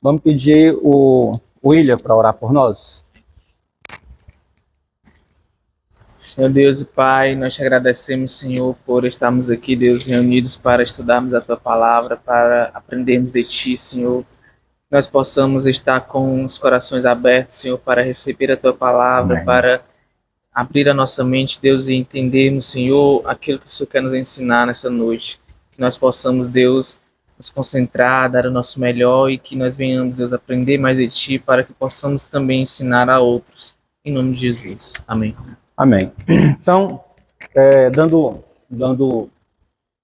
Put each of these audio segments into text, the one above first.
Vamos pedir o William para orar por nós. Senhor Deus e Pai, nós te agradecemos, Senhor, por estarmos aqui, Deus, reunidos para estudarmos a Tua Palavra, para aprendermos de Ti, Senhor. Nós possamos estar com os corações abertos, Senhor, para receber a Tua Palavra, Amém. para abrir a nossa mente, Deus, e entendermos, Senhor, aquilo que o Senhor quer nos ensinar nessa noite. Que nós possamos, Deus, nos concentrar, dar o nosso melhor e que nós venhamos, Deus, aprender mais de Ti, para que possamos também ensinar a outros. Em nome de Jesus. Amém. Amém. Então, dando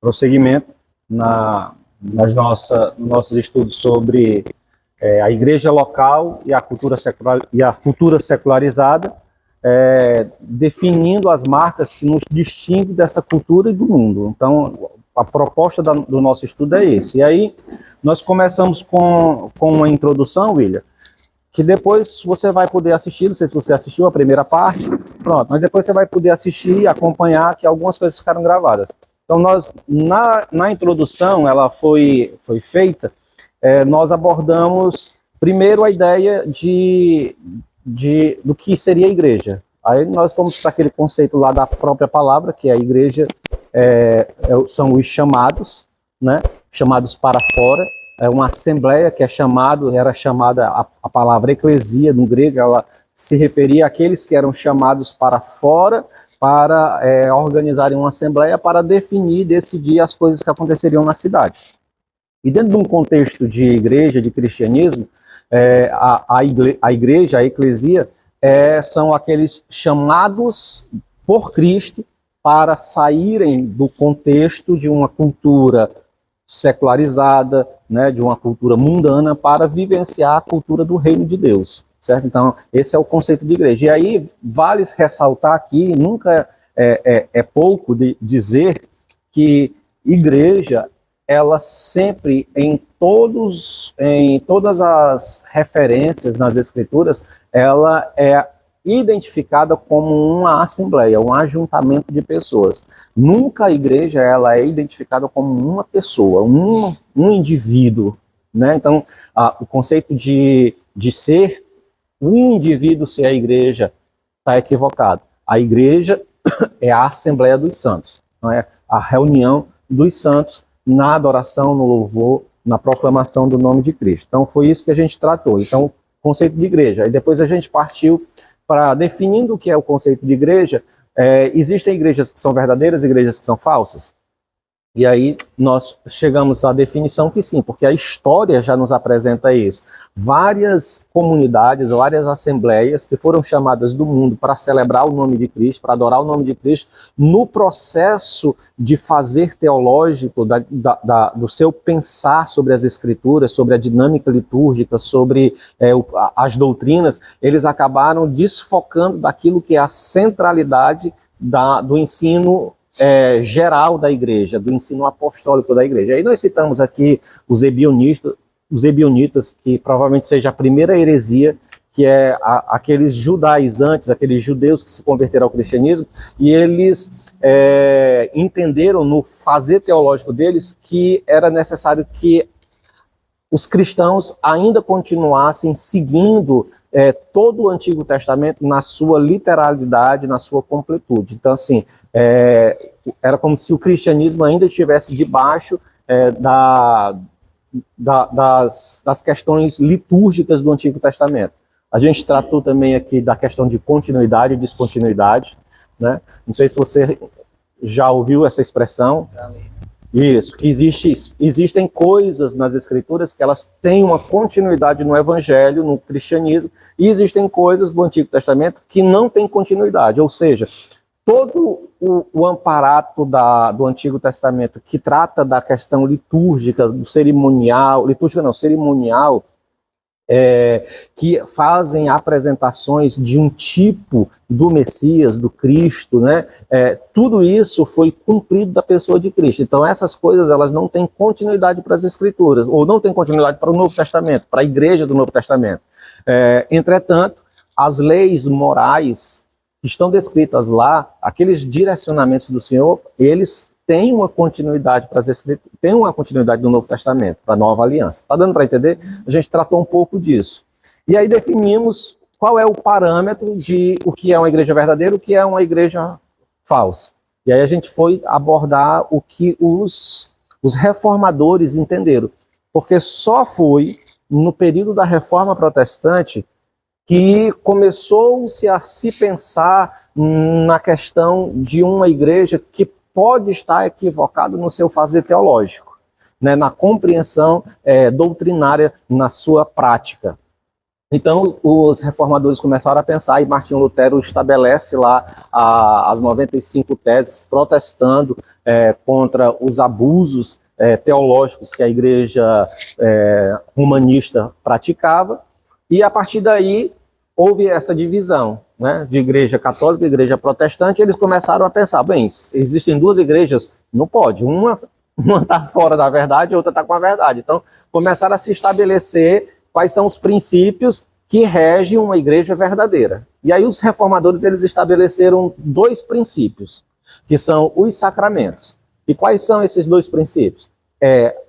prosseguimento nos nossos estudos sobre a igreja local e a cultura secularizada, definindo as marcas que nos distinguem dessa cultura e do mundo. Então, a proposta do nosso estudo é esse. E aí, nós começamos com uma introdução, William, que depois você vai poder assistir, não sei se você assistiu a primeira parte, pronto, mas depois você vai poder assistir e acompanhar que algumas coisas ficaram gravadas. Então, nós, na introdução, ela foi feita, nós abordamos primeiro a ideia do que seria a igreja. Aí nós fomos para aquele conceito lá da própria palavra, que a igreja são os chamados, né? Chamados para fora. É uma assembleia que era chamada, a palavra eclesia no grego, ela se referia àqueles que eram chamados para fora, para organizarem uma assembleia para definir, decidir as coisas que aconteceriam na cidade. E dentro de um contexto de igreja, de cristianismo, a igreja, a eclesia, são aqueles chamados por Cristo para saírem do contexto de uma cultura secularizada, né, de uma cultura mundana, para vivenciar a cultura do reino de Deus, certo? Então, esse é o conceito de igreja. E aí, vale ressaltar aqui, nunca é pouco de dizer que igreja, ela sempre, em todas as referências nas escrituras, ela é identificada como uma assembleia, um ajuntamento de pessoas. Nunca a igreja ela é identificada como uma pessoa, um indivíduo, né? Então, o conceito de ser um indivíduo ser a igreja está equivocado. A igreja é a Assembleia dos Santos, não é? A reunião dos santos na adoração, no louvor, na proclamação do nome de Cristo. Então, foi isso que a gente tratou. Então, conceito de igreja. Aí depois a gente partiu para definindo o que é o conceito de igreja. Existem igrejas que são verdadeiras e igrejas que são falsas? E aí nós chegamos à definição que sim, porque a história já nos apresenta isso. Várias comunidades, várias assembleias que foram chamadas do mundo para celebrar o nome de Cristo, para adorar o nome de Cristo, no processo de fazer teológico, do seu pensar sobre as escrituras, sobre a dinâmica litúrgica, sobre as doutrinas, eles acabaram desfocando daquilo que é a centralidade do ensino geral da igreja, do ensino apostólico da igreja. Aí nós citamos aqui os ebionitas, que provavelmente seja a primeira heresia, que é aqueles judaizantes, aqueles judeus que se converteram ao cristianismo, e eles entenderam no fazer teológico deles que era necessário que os cristãos ainda continuassem seguindo todo o Antigo Testamento na sua literalidade, na sua completude. Então, assim, era como se o cristianismo ainda estivesse debaixo das questões litúrgicas do Antigo Testamento. A gente tratou também aqui da questão de continuidade e descontinuidade, né? Não sei se você já ouviu essa expressão. Isso, que existem coisas nas escrituras que elas têm uma continuidade no evangelho, no cristianismo, e existem coisas do Antigo Testamento que não têm continuidade, ou seja, todo o aparato do Antigo Testamento que trata da questão litúrgica, do cerimonial, cerimonial, que fazem apresentações de um tipo do Messias, do Cristo, né? Tudo isso foi cumprido da pessoa de Cristo. Então essas coisas elas não têm continuidade para as Escrituras, ou não têm continuidade para o Novo Testamento, para a igreja do Novo Testamento. Entretanto, as leis morais que estão descritas lá, aqueles direcionamentos do Senhor, eles tem uma continuidade para as Escrituras, tem uma continuidade do Novo Testamento, para a Nova Aliança. Está dando para entender? A gente tratou um pouco disso. E aí definimos qual é o parâmetro de o que é uma igreja verdadeira e o que é uma igreja falsa. E aí a gente foi abordar o que os reformadores entenderam. Porque só foi no período da Reforma Protestante que começou-se a se pensar na questão de uma igreja que pode estar equivocada no seu fazer teológico, né, na compreensão doutrinária, na sua prática. Então, os reformadores começaram a pensar, e Martinho Lutero estabelece lá as 95 teses, protestando contra os abusos teológicos que a igreja humanista praticava, e a partir daí houve essa divisão, né, de igreja católica e igreja protestante. Eles começaram a pensar, bem, existem duas igrejas, não pode, uma está fora da verdade, a outra está com a verdade. Então, começaram a se estabelecer quais são os princípios que regem uma igreja verdadeira. E aí os reformadores eles estabeleceram dois princípios, que são os sacramentos. E quais são esses dois princípios?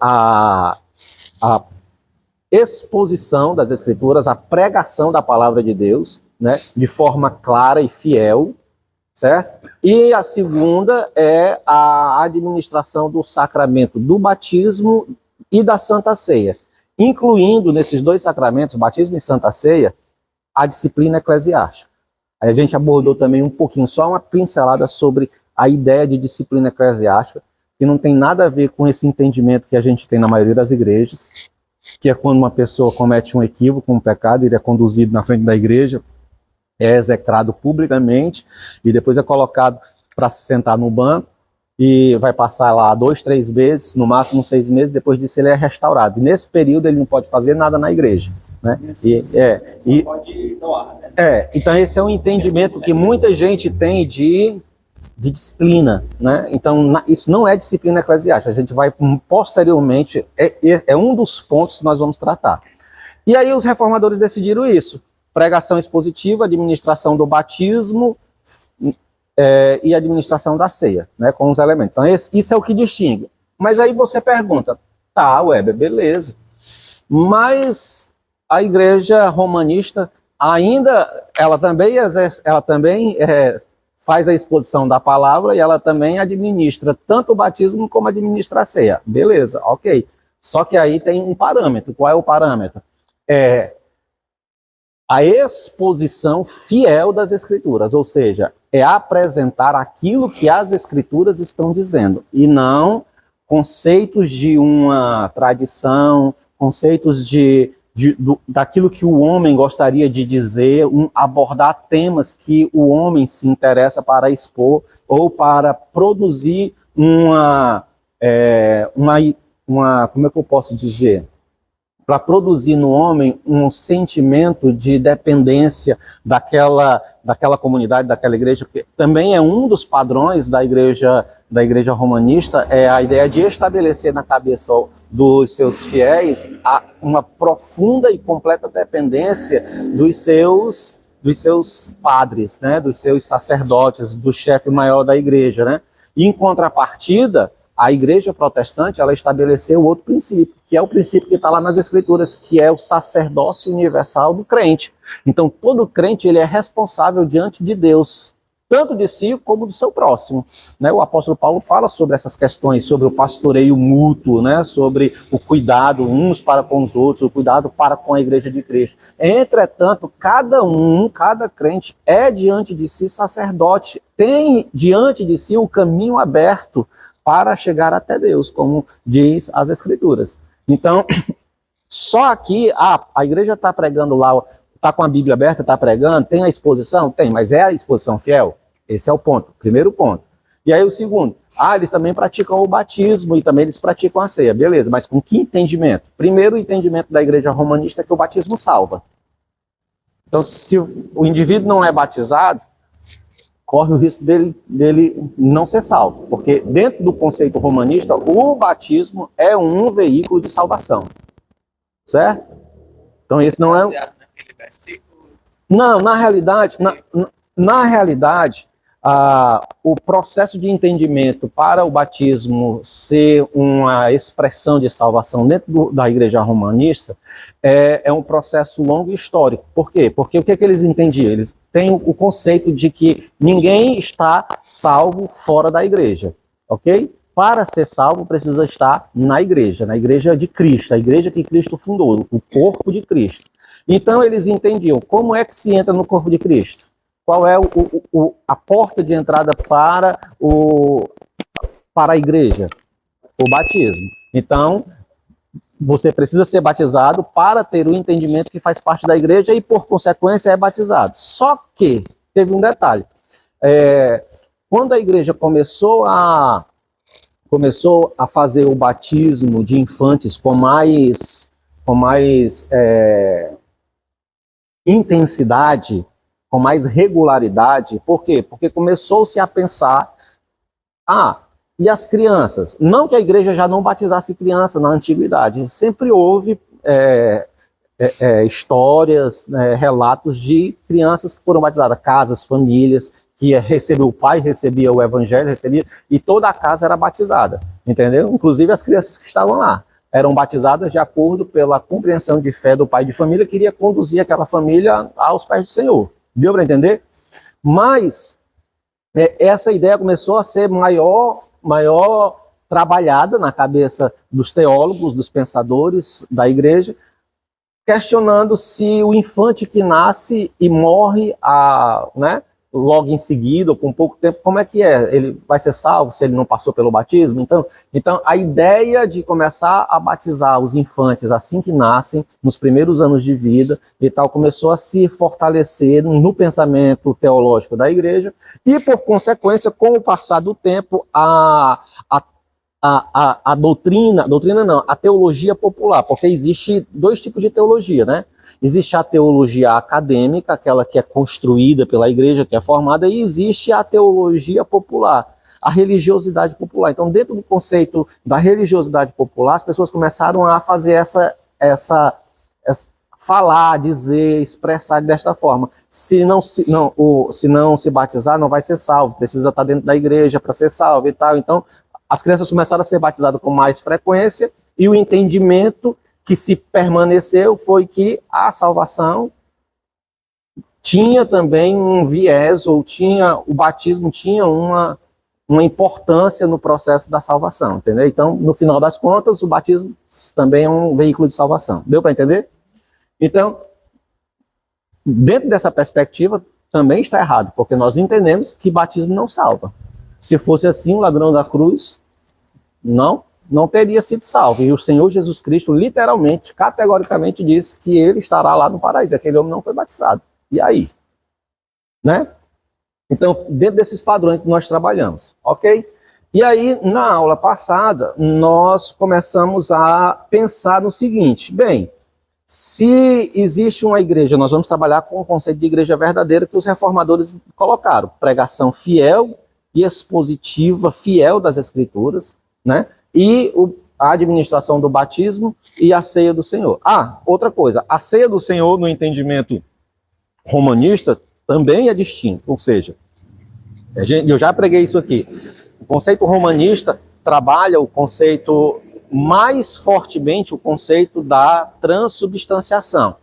A exposição das Escrituras, a pregação da palavra de Deus, né, de forma clara e fiel, certo? E a segunda é a administração do sacramento do batismo e da Santa Ceia, incluindo nesses dois sacramentos, batismo e Santa Ceia, a disciplina eclesiástica. Aí a gente abordou também um pouquinho, só uma pincelada sobre a ideia de disciplina eclesiástica, que não tem nada a ver com esse entendimento que a gente tem na maioria das igrejas, que é quando uma pessoa comete um equívoco, um pecado, ele é conduzido na frente da igreja, é execrado publicamente, e depois é colocado para se sentar no banco, e vai passar lá 2, 3 meses, no máximo 6 meses, depois disso ele é restaurado. E nesse período ele não pode fazer nada na igreja, né? Pode doar, né? Então esse é um entendimento que muita gente tem de disciplina, né? Então isso não é disciplina eclesiástica, a gente vai posteriormente, é um dos pontos que nós vamos tratar. E aí os reformadores decidiram isso, pregação expositiva, administração do batismo e administração da ceia, né, com os elementos. Então isso é o que distingue. Mas aí você pergunta, tá, Weber, beleza, mas a igreja romanista ainda, ela também faz a exposição da palavra e ela também administra tanto o batismo como administra a ceia. Beleza, ok. Só que aí tem um parâmetro. Qual é o parâmetro? A exposição fiel das Escrituras, ou seja, é apresentar aquilo que as Escrituras estão dizendo, e não conceitos de uma tradição, conceitos daquilo que o homem gostaria de dizer, abordar temas que o homem se interessa para expor, ou para produzir como é que eu posso dizer? Para produzir no homem um sentimento de dependência daquela comunidade, daquela igreja, porque também é um dos padrões da igreja romanista, é a ideia de estabelecer na cabeça dos seus fiéis uma profunda e completa dependência dos seus padres, né, dos seus sacerdotes, do chefe maior da igreja, né? E, em contrapartida, a igreja protestante, ela estabeleceu outro princípio, que é o princípio que está lá nas Escrituras, que é o sacerdócio universal do crente. Então, todo crente ele é responsável diante de Deus, tanto de si como do seu próximo, né? O apóstolo Paulo fala sobre essas questões, sobre o pastoreio mútuo, né? Sobre o cuidado uns para com os outros, o cuidado para com a igreja de Cristo. Entretanto, cada crente é diante de si sacerdote, tem diante de si o caminho aberto para chegar até Deus, como diz as Escrituras. Então, só aqui, a igreja está pregando lá, está com a Bíblia aberta, está pregando, tem a exposição? Tem, mas é a exposição fiel? Esse é o ponto, primeiro ponto. E aí o segundo, eles também praticam o batismo e também eles praticam a ceia, beleza, mas com que entendimento? Primeiro, o entendimento da igreja romanista é que o batismo salva. Então, se o indivíduo não é batizado, corre o risco dele não ser salvo, porque dentro do conceito romanista, o batismo é um veículo de salvação, certo? Então esse não é... Baseado naquele versículo? Não, na realidade, o processo de entendimento para o batismo ser uma expressão de salvação dentro da igreja romanista é um processo longo e histórico. Por quê? Porque o que eles entendiam? Eles têm o conceito de que ninguém está salvo fora da igreja, ok? Para ser salvo, precisa estar na igreja de Cristo, a igreja que Cristo fundou, o corpo de Cristo. Então, eles entendiam como é que se entra no corpo de Cristo. Qual é a porta de entrada para a igreja? O batismo. Então, você precisa ser batizado para ter o entendimento que faz parte da igreja e, por consequência, é batizado. Só que, teve um detalhe. Quando a igreja começou a fazer o batismo de infantes com mais intensidade, com mais regularidade. Por quê? Porque começou-se a pensar, e as crianças? Não que a igreja já não batizasse criança na antiguidade, sempre houve histórias, relatos de crianças que foram batizadas, casas, famílias, que o pai recebia o evangelho, e toda a casa era batizada, entendeu? Inclusive as crianças que estavam lá eram batizadas de acordo pela compreensão de fé do pai de família, que iria conduzir aquela família aos pés do Senhor. Deu para entender? Mas essa ideia começou a ser maior trabalhada na cabeça dos teólogos, dos pensadores da igreja, questionando se o infante que nasce e morre logo em seguida, ou com pouco tempo, como é que é? Ele vai ser salvo se ele não passou pelo batismo? Então a ideia de começar a batizar os infantes assim que nascem, nos primeiros anos de vida e tal, começou a se fortalecer no pensamento teológico da igreja, e por consequência, com o passar do tempo, a teologia popular, porque existe dois tipos de teologia, né? Existe a teologia acadêmica, aquela que é construída pela igreja, que é formada, e existe a teologia popular, a religiosidade popular. Então, dentro do conceito da religiosidade popular, as pessoas começaram a fazer falar, dizer, expressar desta forma. Se não se batizar, não vai ser salvo, precisa estar dentro da igreja para ser salvo e tal. Então, as crianças começaram a ser batizadas com mais frequência, e o entendimento que se permaneceu foi que a salvação tinha também um viés, o batismo tinha uma importância no processo da salvação, entendeu? Então, no final das contas, o batismo também é um veículo de salvação. Deu para entender? Então, dentro dessa perspectiva, também está errado, porque nós entendemos que batismo não salva. Se fosse assim, o ladrão da cruz não teria sido salvo. E o Senhor Jesus Cristo, literalmente, categoricamente, disse que ele estará lá no paraíso. Aquele homem não foi batizado. E aí? Né? Então, dentro desses padrões nós trabalhamos, ok? E aí, na aula passada, nós começamos a pensar no seguinte: bem, se existe uma igreja, nós vamos trabalhar com o conceito de igreja verdadeira que os reformadores colocaram: pregação fiel e expositiva, fiel das Escrituras, né? E a administração do batismo e a ceia do Senhor. Outra coisa, a ceia do Senhor, no entendimento romanista, também é distinto. Ou seja, eu já preguei isso aqui. O conceito romanista trabalha o conceito mais fortemente, o conceito da transubstanciação.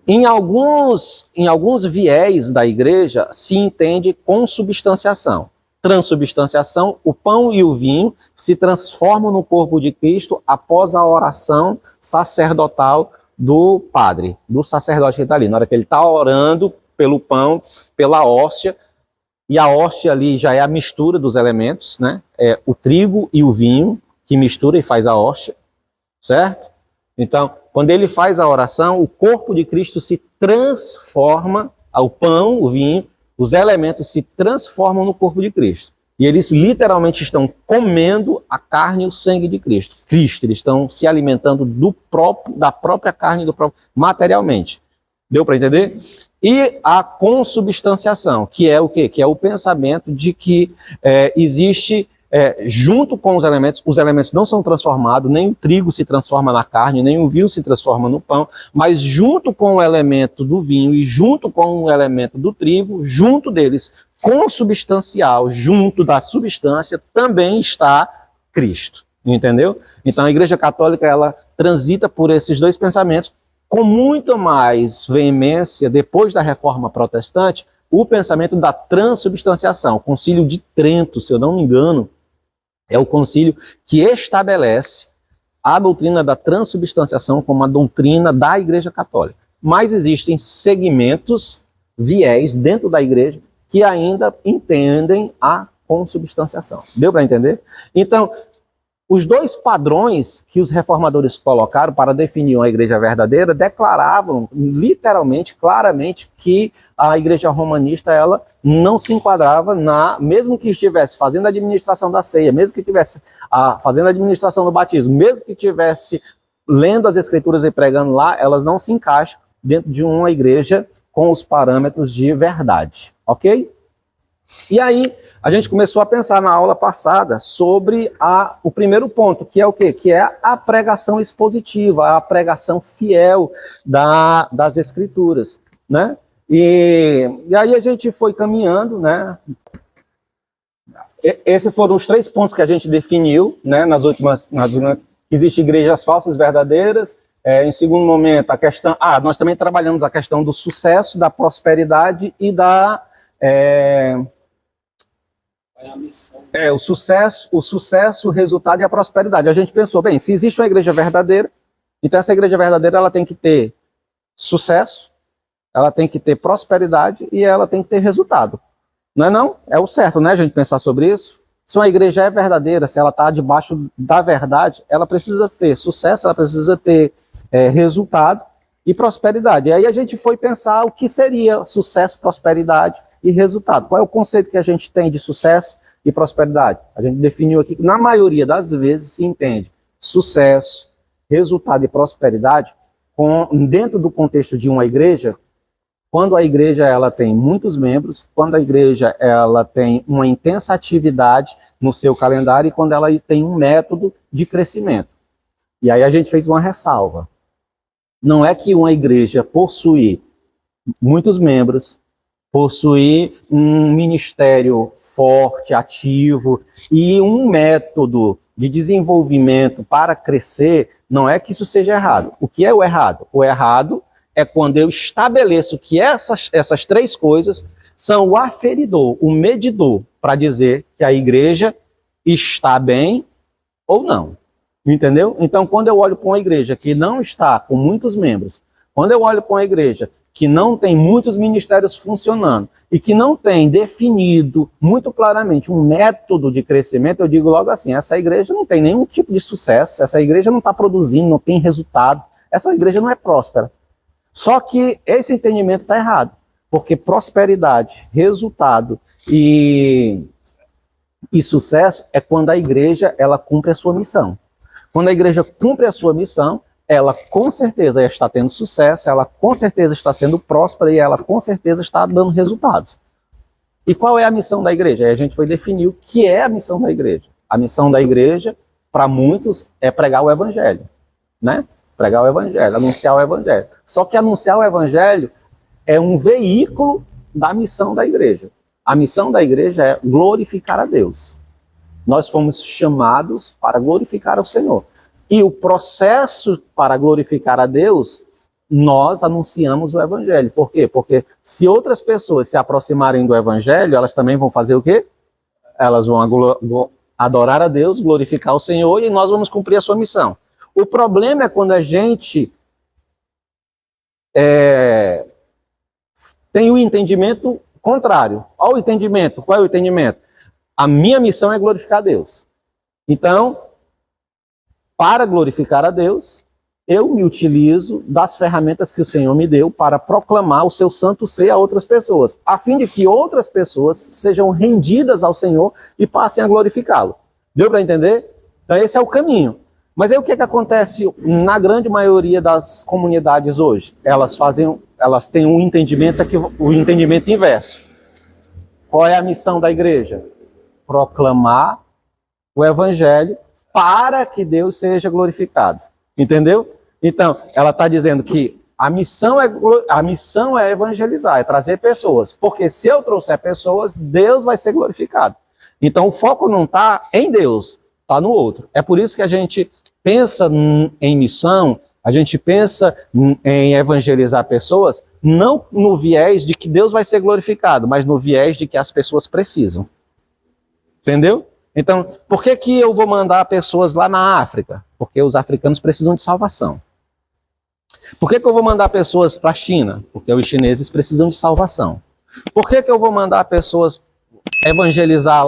Em alguns viés da igreja se entende consubstanciação. Transubstanciação, o pão e o vinho se transformam no corpo de Cristo após a oração sacerdotal do padre, do sacerdote que está ali. Na hora que ele está orando pelo pão, pela hóstia, e a hóstia ali já é a mistura dos elementos, né? É o trigo e o vinho que mistura e faz a hóstia, certo? Então, quando ele faz a oração, o corpo de Cristo se transforma, o pão, o vinho, os elementos se transformam no corpo de Cristo. E eles literalmente estão comendo a carne e o sangue de Cristo. Eles estão se alimentando da própria carne, materialmente. Deu para entender? E a consubstanciação, que é o quê? Que é o pensamento de que existe... junto com os elementos não são transformados, nem o trigo se transforma na carne, nem o vinho se transforma no pão, mas junto com o elemento do vinho e junto com o elemento do trigo, junto deles, consubstancial, junto da substância, também está Cristo. Entendeu? Então a Igreja Católica, ela transita por esses dois pensamentos com muito mais veemência depois da Reforma Protestante, o pensamento da transubstanciação. O Concílio de Trento, se eu não me engano, é o concílio que estabelece a doutrina da transubstanciação como a doutrina da Igreja Católica. Mas existem segmentos, viés dentro da Igreja que ainda entendem a consubstanciação. Deu para entender? Então, os dois padrões que os reformadores colocaram para definir uma igreja verdadeira declaravam literalmente, claramente, que a igreja romanista ela não se enquadrava mesmo que estivesse fazendo a administração da ceia, mesmo que estivesse fazendo a administração do batismo, mesmo que estivesse lendo as escrituras e pregando lá, elas não se encaixam dentro de uma igreja com os parâmetros de verdade, ok? E aí, a gente começou a pensar na aula passada sobre o primeiro ponto, que é o quê? Que é a pregação expositiva, a pregação fiel das Escrituras, né? E aí a gente foi caminhando, né? Esses foram os 3 pontos que a gente definiu, né? Existem igrejas falsas, verdadeiras. Em segundo momento, a questão... nós também trabalhamos a questão do sucesso, da prosperidade e o sucesso, o resultado e a prosperidade. A gente pensou, bem, se existe uma igreja verdadeira, então essa igreja verdadeira ela tem que ter sucesso, ela tem que ter prosperidade e ela tem que ter resultado. Não é não? É o certo, né, a gente pensar sobre isso? Se uma igreja é verdadeira, se ela está debaixo da verdade, ela precisa ter sucesso, ela precisa ter resultado e prosperidade. E aí a gente foi pensar o que seria sucesso, prosperidade e resultado. Qual é o conceito que a gente tem de sucesso e prosperidade? A gente definiu aqui que na maioria das vezes se entende sucesso, resultado e prosperidade dentro do contexto de uma igreja, quando a igreja ela tem muitos membros, quando a igreja ela tem uma intensa atividade no seu calendário e quando ela tem um método de crescimento. E aí a gente fez uma ressalva. Não é que uma igreja possuir muitos membros, possuir um ministério forte, ativo e um método de desenvolvimento para crescer, não é que isso seja errado. O que é o errado? O errado é quando eu estabeleço que essas 3 coisas são o aferidor, o medidor, para dizer que a igreja está bem ou não. Entendeu? Então, quando eu olho para uma igreja que não está com muitos membros, quando eu olho para uma igreja que não tem muitos ministérios funcionando e que não tem definido muito claramente um método de crescimento, eu digo logo assim, essa igreja não tem nenhum tipo de sucesso, essa igreja não está produzindo, não tem resultado, essa igreja não é próspera. Só que esse entendimento está errado, porque prosperidade, resultado e sucesso é quando a igreja ela cumpre a sua missão. Quando a igreja cumpre a sua missão, ela com certeza está tendo sucesso, ela com certeza está sendo próspera e ela com certeza está dando resultados. E qual é a missão da igreja? Aí a gente foi definir o que é a missão da igreja. A missão da igreja, para muitos, é pregar o evangelho, né? Pregar o evangelho, anunciar o evangelho. Só que anunciar o evangelho é um veículo da missão da igreja. A missão da igreja é glorificar a Deus. Nós fomos chamados para glorificar o Senhor. E o processo para glorificar a Deus, nós anunciamos o evangelho. Por quê? Porque se outras pessoas se aproximarem do evangelho, elas também vão fazer o quê? Elas vão adorar a Deus, glorificar o Senhor e nós vamos cumprir a sua missão. O problema é quando a gente tem o entendimento contrário. Olha o entendimento. Qual é o entendimento? A minha missão é glorificar a Deus. Então, para glorificar a Deus, eu me utilizo das ferramentas que o Senhor me deu para proclamar o seu santo ser a outras pessoas, a fim de que outras pessoas sejam rendidas ao Senhor e passem a glorificá-lo. Deu para entender? Então esse é o caminho. Mas aí o que acontece na grande maioria das comunidades hoje? Elas têm um entendimento, o entendimento inverso. Qual é a missão da igreja? Proclamar o evangelho para que Deus seja glorificado. Entendeu? Então, ela está dizendo que a missão é evangelizar, é trazer pessoas. Porque se eu trouxer pessoas, Deus vai ser glorificado. Então o foco não está em Deus, está no outro. É por isso que a gente pensa em missão, a gente pensa em evangelizar pessoas, não no viés de que Deus vai ser glorificado, mas no viés de que as pessoas precisam. Entendeu? Então, por que que eu vou mandar pessoas lá na África? Porque os africanos precisam de salvação. Por que que eu vou mandar pessoas para a China? Porque os chineses precisam de salvação. Por que que eu vou mandar pessoas evangelizar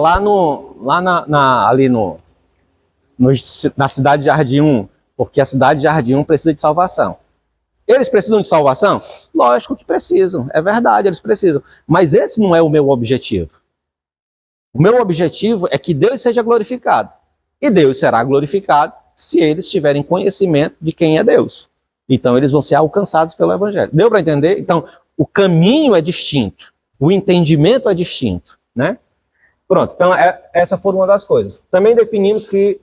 na cidade de Jardim 1? Porque a cidade de Jardim 1 precisa de salvação. Eles precisam de salvação? Lógico que precisam, é verdade, eles precisam. Mas esse não é o meu objetivo. O meu objetivo é que Deus seja glorificado. E Deus será glorificado se eles tiverem conhecimento de quem é Deus. Então eles vão ser alcançados pelo Evangelho. Deu para entender? Então o caminho é distinto, o entendimento é distinto, né? Pronto, então essa foi uma das coisas. Também definimos que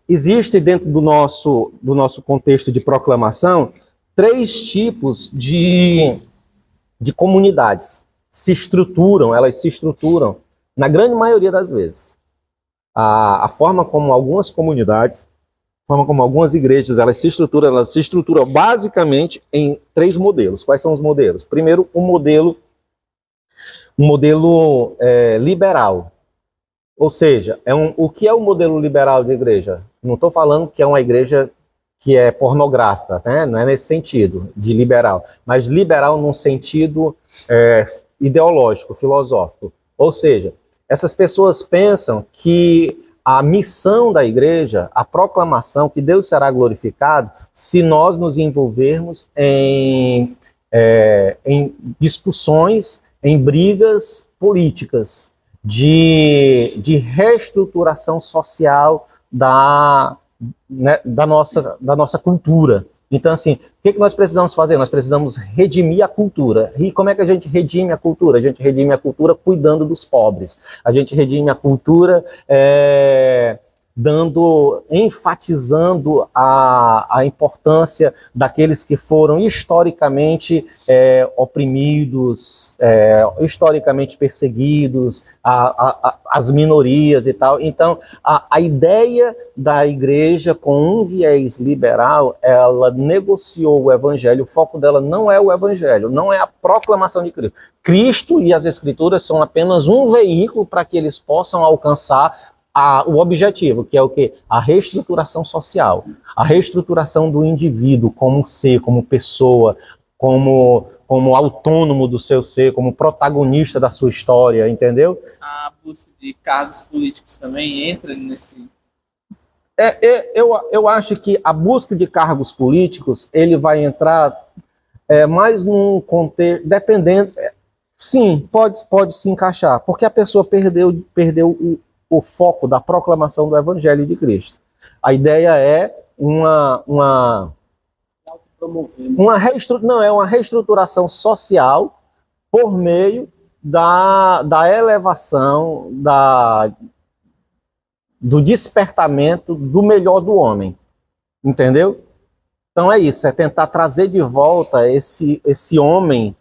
existe dentro do nosso contexto de proclamação 3 tipos de comunidades. Elas se estruturam na grande maioria das vezes. A forma como algumas comunidades, a forma como algumas igrejas elas se estruturam basicamente em 3 modelos. Quais são os modelos? Primeiro, um modelo liberal. Ou seja, o que é o modelo liberal de igreja? Não estou falando que é uma igreja que é pornográfica, né? Não é nesse sentido, de liberal. Mas liberal num sentido ideológico, filosófico. Ou seja, essas pessoas pensam que a missão da igreja, a proclamação, que Deus será glorificado se nós nos envolvermos em discussões, em brigas políticas, de reestruturação social da nossa cultura. Então, assim, o que nós precisamos fazer? Nós precisamos redimir a cultura. E como é que a gente redime a cultura? A gente redime a cultura cuidando dos pobres. A gente redime a cultura enfatizando a importância daqueles que foram historicamente oprimidos, historicamente perseguidos, as minorias e tal. Então, a ideia da igreja com um viés liberal, ela negociou o evangelho. O foco dela não é o evangelho, não é a proclamação de Cristo. Cristo e as escrituras são apenas um veículo para que eles possam alcançar o objetivo, que é o quê? A reestruturação social, a reestruturação do indivíduo como ser, como pessoa, como autônomo do seu ser, como protagonista da sua história, entendeu? A busca de cargos políticos também entra nesse... Eu acho que a busca de cargos políticos, ele vai entrar mais num contexto, dependendo... Sim, pode se encaixar, porque a pessoa perdeu o foco da proclamação do Evangelho de Cristo. A ideia é uma reestruturação social por meio da elevação, do despertamento do melhor do homem. Entendeu? Então é isso, é tentar trazer de volta esse homem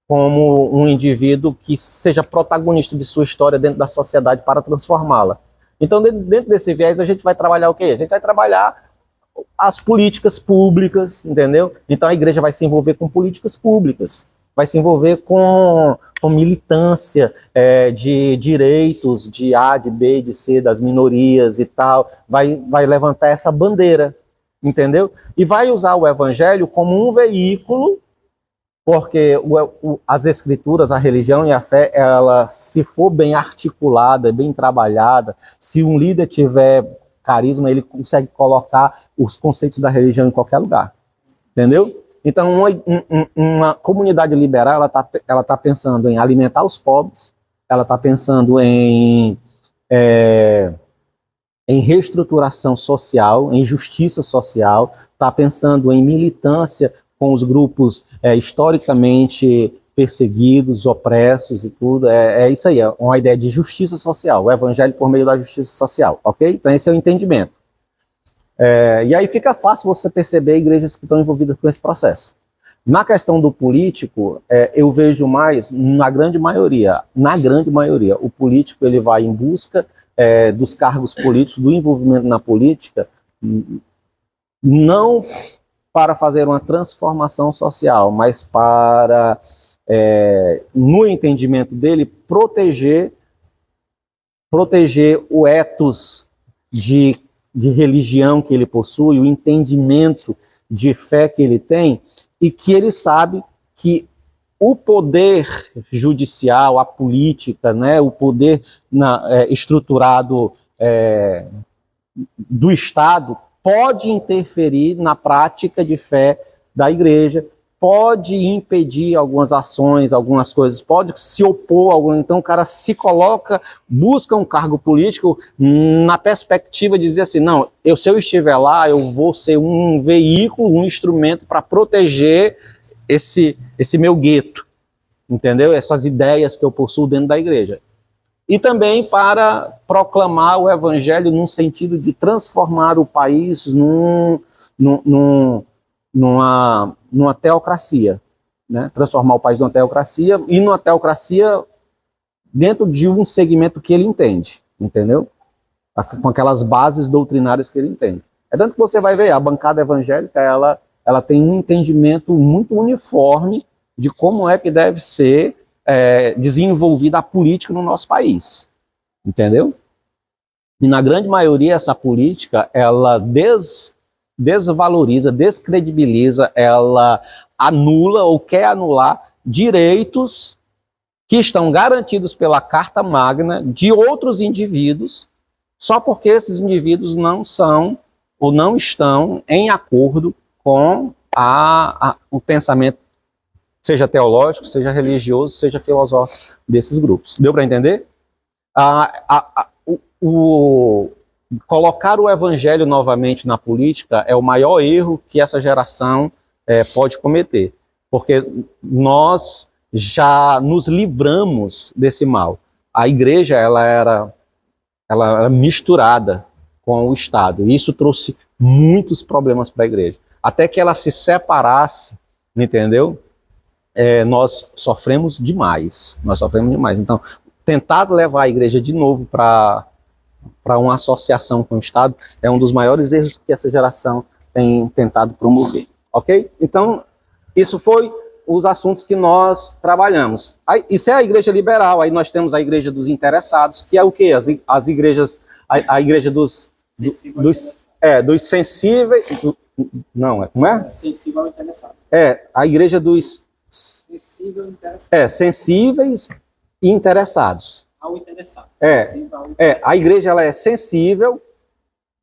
como um indivíduo que seja protagonista de sua história dentro da sociedade para transformá-la. Então, dentro desse viés, a gente vai trabalhar o quê? A gente vai trabalhar as políticas públicas, entendeu? Então, a igreja vai se envolver com políticas públicas, vai se envolver com militância de direitos de A, de B, de C, das minorias e tal, vai levantar essa bandeira, entendeu? E vai usar o evangelho como um veículo, porque as escrituras, a religião e a fé, ela, se for bem articulada, bem trabalhada, se um líder tiver carisma, ele consegue colocar os conceitos da religião em qualquer lugar, entendeu? Então, uma comunidade liberal, ela tá pensando em alimentar os pobres, ela está pensando em reestruturação social, em justiça social, está pensando em militância com os grupos historicamente perseguidos, opressos e tudo. É isso aí, é uma ideia de justiça social, o evangelho por meio da justiça social, ok? Então esse é o entendimento. E aí fica fácil você perceber igrejas que estão envolvidas com esse processo. Na questão do político, eu vejo mais, na grande maioria, o político ele vai em busca dos cargos políticos, do envolvimento na política, não para fazer uma transformação social, mas para, no entendimento dele, proteger o ethos de religião que ele possui, o entendimento de fé que ele tem, e que ele sabe que o poder judicial, a política, né, o poder estruturado do Estado pode interferir na prática de fé da igreja, pode impedir algumas ações, algumas coisas, pode se opor a algum. Então o cara se coloca, busca um cargo político na perspectiva de dizer assim, não, se eu estiver lá, eu vou ser um veículo, um instrumento para proteger esse meu gueto, entendeu? Essas ideias que eu possuo dentro da igreja. E também para proclamar o evangelho num sentido de transformar o país numa teocracia, né? Transformar o país numa teocracia, e numa teocracia dentro de um segmento que ele entende, entendeu? Com aquelas bases doutrinárias que ele entende. É tanto que você vai ver, a bancada evangélica, ela tem um entendimento muito uniforme de como é que deve ser desenvolvida a política no nosso país, entendeu? E na grande maioria essa política, ela desvaloriza, descredibiliza, ela anula ou quer anular direitos que estão garantidos pela Carta Magna de outros indivíduos, só porque esses indivíduos não são ou não estão em acordo com o pensamento, seja teológico, seja religioso, seja filosófico desses grupos. Deu para entender? Colocar o evangelho novamente na política é o maior erro que essa geração pode cometer, porque nós já nos livramos desse mal. A igreja ela era misturada com o Estado, e isso trouxe muitos problemas para a igreja. Até que ela se separasse, entendeu? Nós sofremos demais. Então, tentar levar a igreja de novo para uma associação com o Estado é um dos maiores erros que essa geração tem tentado promover, ok? Então, isso foi os assuntos que nós trabalhamos. Isso é a igreja liberal, aí nós temos a igreja dos interessados, que é o quê? As igrejas, a igreja dos sensíveis, não, como é? Sensível ao interessado. A igreja dos Sensível ao interessado. Sensíveis e interessados. Ao interessado. A igreja ela é sensível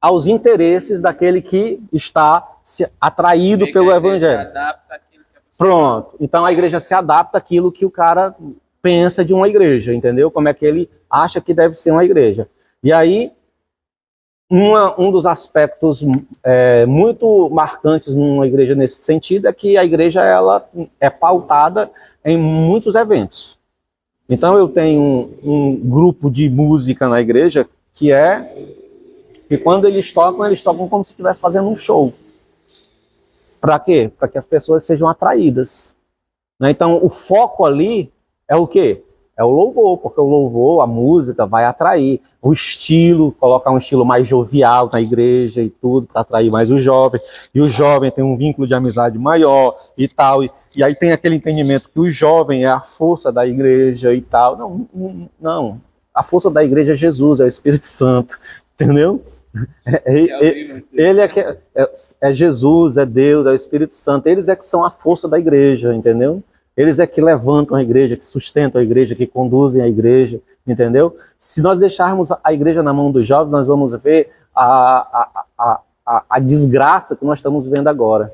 aos interesses daquele que está atraído pelo evangelho. Pronto. Então a igreja se adapta àquilo que o cara pensa de uma igreja, entendeu? Como é que ele acha que deve ser uma igreja. E aí, um dos aspectos muito marcantes numa igreja nesse sentido é que a igreja ela é pautada em muitos eventos. Então eu tenho um grupo de música na igreja que quando eles tocam como se estivesse fazendo um show. Para quê? Para que as pessoas sejam atraídas. Né? Então o foco ali é o quê? É o louvor, porque o louvor, a música vai atrair. O estilo, colocar um estilo mais jovial na igreja e tudo, para atrair mais o jovem. E o jovem tem um vínculo de amizade maior e tal. E aí tem aquele entendimento que o jovem é a força da igreja e tal. Não. A força da igreja é Jesus, é o Espírito Santo. Entendeu? Ele é Jesus, é Deus, é o Espírito Santo. Eles é que são a força da igreja, entendeu? Eles é que levantam a igreja, que sustentam a igreja, que conduzem a igreja, entendeu? Se nós deixarmos a igreja na mão dos jovens, nós vamos ver a desgraça que nós estamos vendo agora.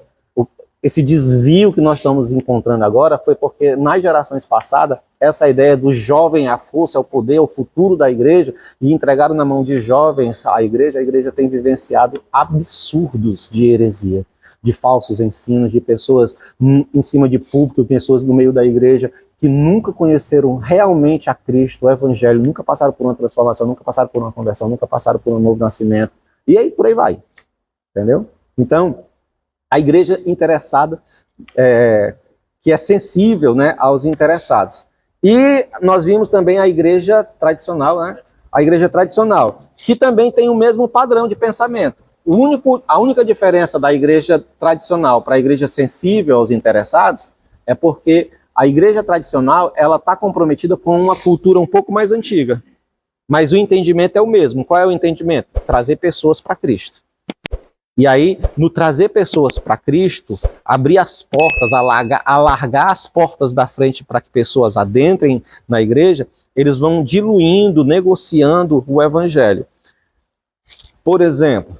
Esse desvio que nós estamos encontrando agora foi porque nas gerações passadas, essa ideia do jovem, a força, o poder, o futuro da igreja, e entregaram na mão de jovens a igreja tem vivenciado absurdos de heresia, de falsos ensinos, de pessoas em cima de púlpito, pessoas no meio da igreja que nunca conheceram realmente a Cristo, o Evangelho, nunca passaram por uma transformação, nunca passaram por uma conversão, nunca passaram por um novo nascimento. E aí por aí vai. entendeu? Então, a igreja interessada, que é sensível, né, aos interessados. E nós vimos também a igreja tradicional, né? A igreja tradicional, que também tem o mesmo padrão de pensamento. A única diferença da igreja tradicional para a igreja sensível aos interessados é porque a igreja tradicional ela está comprometida com uma cultura um pouco mais antiga. Mas o entendimento é o mesmo. Qual é o entendimento? Trazer pessoas para Cristo. E aí, no trazer pessoas para Cristo, abrir as portas, alargar as portas da frente para que pessoas adentrem na igreja, eles vão diluindo, negociando o evangelho. Por exemplo,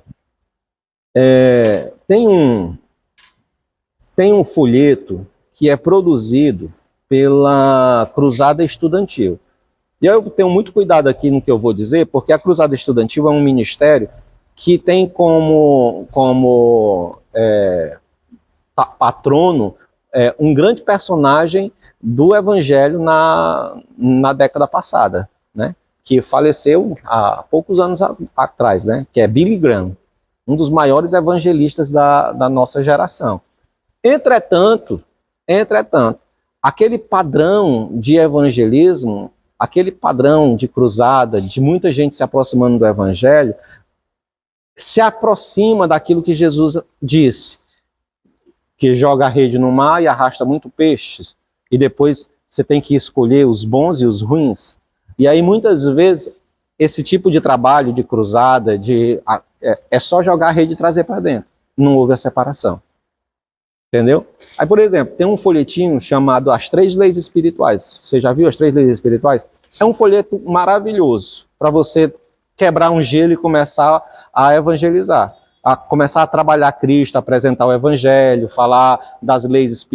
tem um folheto que é produzido pela Cruzada Estudantil. E eu tenho muito cuidado aqui no que eu vou dizer, porque a Cruzada Estudantil é um ministério que tem como patrono um grande personagem do evangelho na década passada, né? Que faleceu há poucos anos atrás, né? Que é Billy Graham, um dos maiores evangelistas da nossa geração. Entretanto, aquele padrão de evangelismo, aquele padrão de cruzada, de muita gente se aproximando do evangelho, se aproxima daquilo que Jesus disse, que joga a rede no mar e arrasta muito peixes, e depois você tem que escolher os bons e os ruins. E aí muitas vezes esse tipo de trabalho de cruzada é só jogar a rede e trazer para dentro, não houve a separação. Entendeu? Aí, por exemplo, tem um folhetinho chamado As Três Leis Espirituais. Você já viu As Três Leis Espirituais? É um folheto maravilhoso para você quebrar um gelo e começar a evangelizar, a começar a trabalhar Cristo, apresentar o evangelho, falar das leis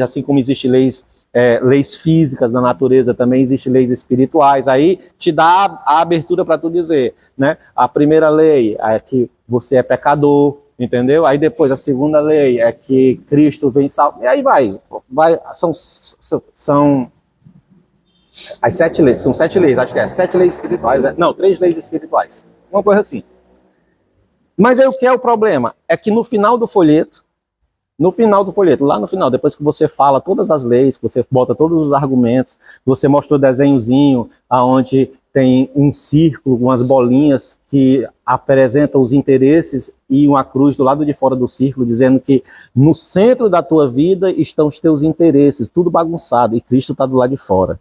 assim como existem leis físicas da natureza, também existem leis espirituais. Aí te dá a abertura para tu dizer, né? A primeira lei é que você é pecador, entendeu? Aí depois a segunda lei é que Cristo vem salvar. E aí são as 7 leis, são 7 leis, acho que 7 leis espirituais, não, 3 leis espirituais, uma coisa assim. Mas aí o que é o problema? É que no final do folheto, lá no final, depois que você fala todas as leis, que você bota todos os argumentos, você mostra o desenhozinho, onde tem um círculo, umas bolinhas que apresentam os interesses e uma cruz do lado de fora do círculo, dizendo que no centro da tua vida estão os teus interesses, tudo bagunçado, e Cristo está do lado de fora.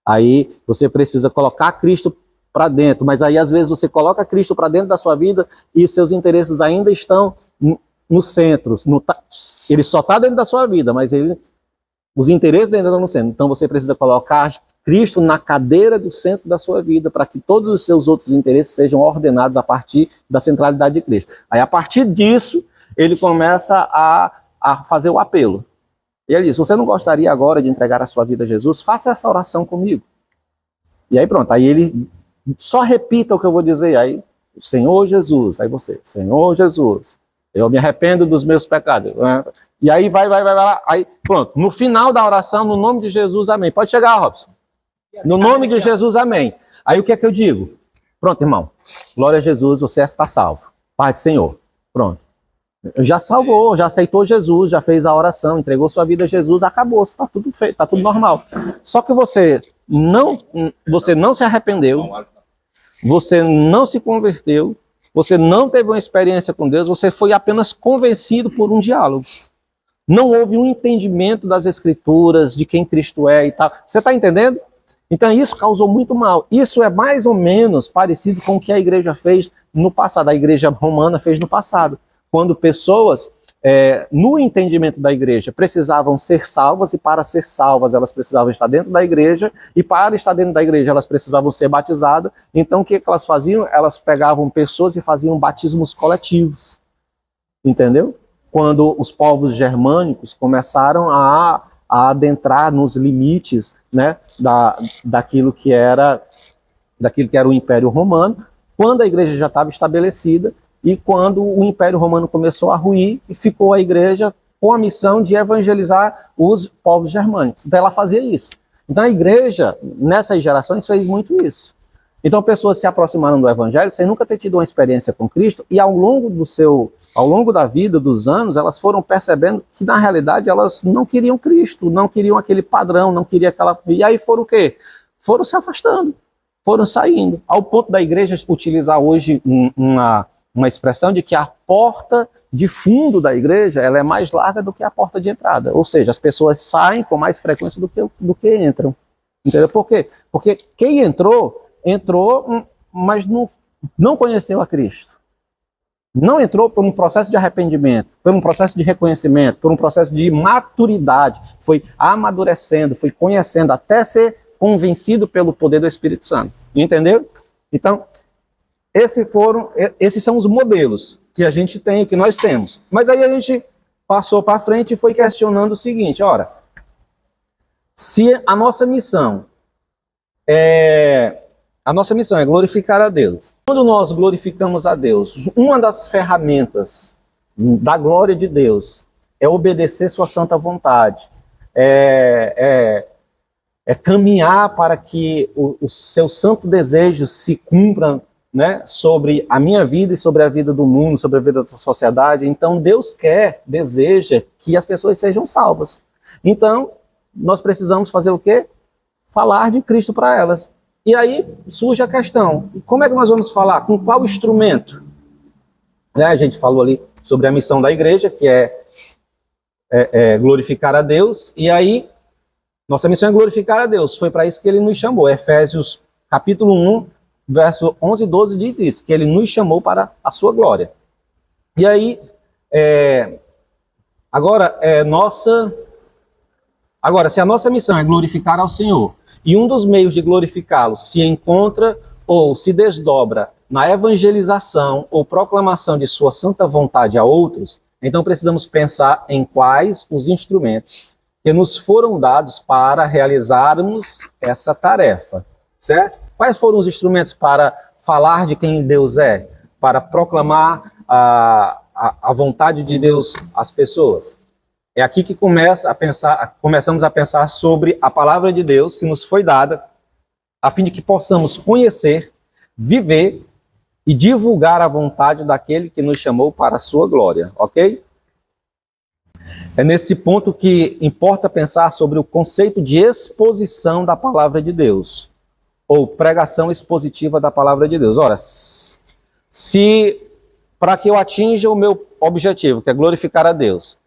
Aí você precisa colocar Cristo para dentro, mas aí às vezes você coloca Cristo para dentro da sua vida e os seus interesses ainda estão no centro. Ele só está dentro da sua vida, mas os interesses ainda estão no centro. Então você precisa colocar Cristo na cadeira do centro da sua vida para que todos os seus outros interesses sejam ordenados a partir da centralidade de Cristo. Aí a partir disso, ele começa a fazer o apelo. E ele diz, você não gostaria agora de entregar a sua vida a Jesus? Faça essa oração comigo. E aí pronto, aí ele só repita o que eu vou dizer, aí Senhor Jesus, aí você, Senhor Jesus, eu me arrependo dos meus pecados. E aí vai lá, aí pronto, no final da oração, no nome de Jesus, amém. Pode chegar, Robson. No nome de Jesus, amém. Aí o que é que eu digo? Pronto, irmão, glória a Jesus, você está salvo. Pai do Senhor, pronto. Já salvou, já aceitou Jesus, já fez a oração, entregou sua vida a Jesus, acabou, está tudo feito, está tudo normal. Só que você não se arrependeu, você não se converteu, você não teve uma experiência com Deus, você foi apenas convencido por um diálogo. Não houve um entendimento das Escrituras, de quem Cristo é e tal. Você está entendendo? Então isso causou muito mal. Isso é mais ou menos parecido com o que a igreja fez no passado, a igreja romana fez no passado. Quando pessoas, no entendimento da igreja, precisavam ser salvas, e para ser salvas elas precisavam estar dentro da igreja, e para estar dentro da igreja elas precisavam ser batizadas. Então o que elas faziam? Elas pegavam pessoas e faziam batismos coletivos. Entendeu? Quando os povos germânicos começaram a adentrar nos limites, né, daquilo que era o Império Romano, quando a igreja já estava estabelecida, e quando o Império Romano começou a ruir, ficou a igreja com a missão de evangelizar os povos germânicos. Então ela fazia isso. Então a igreja, nessas gerações, fez muito isso. Então, pessoas se aproximaram do Evangelho sem nunca ter tido uma experiência com Cristo, e ao longo da vida, dos anos, elas foram percebendo que, na realidade, elas não queriam Cristo, não queriam aquele padrão, não queriam aquela... E aí foram o quê? Foram se afastando, foram saindo, ao ponto da igreja utilizar hoje uma expressão de que a porta de fundo da igreja ela é mais larga do que a porta de entrada. Ou seja, as pessoas saem com mais frequência do que entram. Entendeu? Por quê? Porque quem entrou, mas não conheceu a Cristo. Não entrou por um processo de arrependimento, por um processo de reconhecimento, por um processo de maturidade. Foi amadurecendo, foi conhecendo, até ser convencido pelo poder do Espírito Santo. Entendeu? Então, esses são os modelos que a gente tem, que nós temos. Mas aí a gente passou para frente e foi questionando o seguinte, ora, se a nossa missão é glorificar a Deus. Quando nós glorificamos a Deus, uma das ferramentas da glória de Deus é obedecer sua santa vontade, é caminhar para que o seu santo desejo se cumpra, né, sobre a minha vida e sobre a vida do mundo, sobre a vida da sociedade. Então Deus deseja que as pessoas sejam salvas. Então nós precisamos fazer o quê? Falar de Cristo para elas. E aí surge a questão, como é que nós vamos falar? Com qual instrumento? Né, a gente falou ali sobre a missão da igreja, que é glorificar a Deus, e aí nossa missão é glorificar a Deus, foi para isso que ele nos chamou. Efésios capítulo 1, verso 11 e 12 diz isso, que ele nos chamou para a sua glória. E aí, agora, se a nossa missão é glorificar ao Senhor, e um dos meios de glorificá-lo se encontra ou se desdobra na evangelização ou proclamação de sua santa vontade a outros, então precisamos pensar em quais os instrumentos que nos foram dados para realizarmos essa tarefa, certo? Quais foram os instrumentos para falar de quem Deus é, para proclamar a vontade de Deus às pessoas? É aqui que começamos a pensar sobre a palavra de Deus que nos foi dada, a fim de que possamos conhecer, viver e divulgar a vontade daquele que nos chamou para a sua glória, ok? É nesse ponto que importa pensar sobre o conceito de exposição da palavra de Deus, ou pregação expositiva da palavra de Deus. Ora, se para que eu atinja o meu objetivo, que é glorificar a Deus,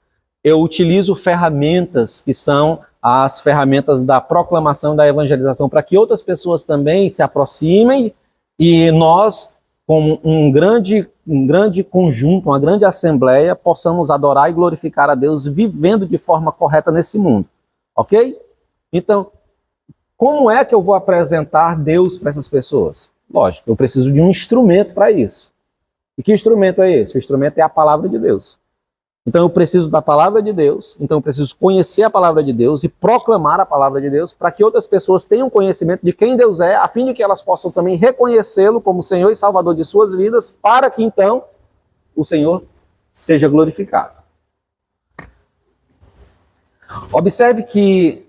eu utilizo ferramentas que são as ferramentas da proclamação, da evangelização, para que outras pessoas também se aproximem e nós, como um grande conjunto, uma grande assembleia, possamos adorar e glorificar a Deus vivendo de forma correta nesse mundo, ok? Então, como é que eu vou apresentar Deus para essas pessoas? Lógico, eu preciso de um instrumento para isso. E que instrumento é esse? O instrumento é a palavra de Deus. Então eu preciso da palavra de Deus, então eu preciso conhecer a palavra de Deus e proclamar a palavra de Deus para que outras pessoas tenham conhecimento de quem Deus é, a fim de que elas possam também reconhecê-lo como Senhor e Salvador de suas vidas, para que então o Senhor seja glorificado. Observe que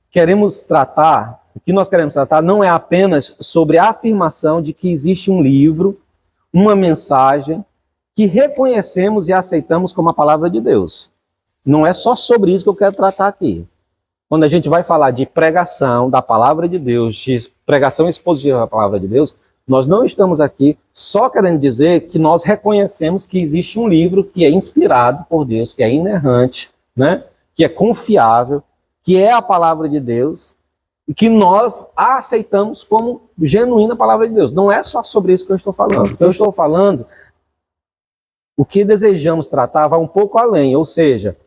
o que nós queremos tratar não é apenas sobre a afirmação de que existe um livro, uma mensagem, que reconhecemos e aceitamos como a palavra de Deus. Não é só sobre isso que eu quero tratar aqui. Quando a gente vai falar de pregação da palavra de Deus, de pregação expositiva da palavra de Deus, nós não estamos aqui só querendo dizer que nós reconhecemos que existe um livro que é inspirado por Deus, que é inerrante, né? Que é confiável, que é a palavra de Deus, e que nós a aceitamos como genuína palavra de Deus. Não é só sobre isso que eu estou falando. Eu estou falando o que desejamos tratar vai um pouco além, ou seja,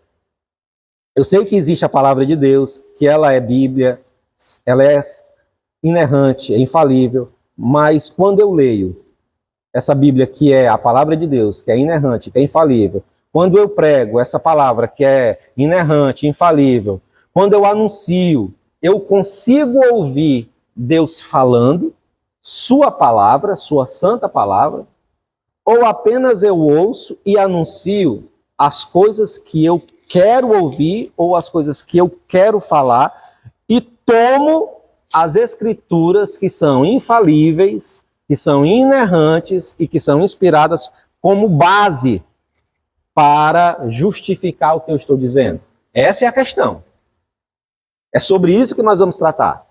eu sei que existe a palavra de Deus, que ela é Bíblia, ela é inerrante, é infalível, mas quando eu leio essa Bíblia que é a palavra de Deus, que é inerrante, que é infalível, quando eu prego essa palavra que é inerrante, infalível, quando eu anuncio, eu consigo ouvir Deus falando, sua palavra, sua santa palavra, ou apenas eu ouço e anuncio as coisas que eu quero ouvir ou as coisas que eu quero falar e tomo as escrituras que são infalíveis, que são inerrantes e que são inspiradas como base para justificar o que eu estou dizendo. Essa é a questão. É sobre isso que nós vamos tratar.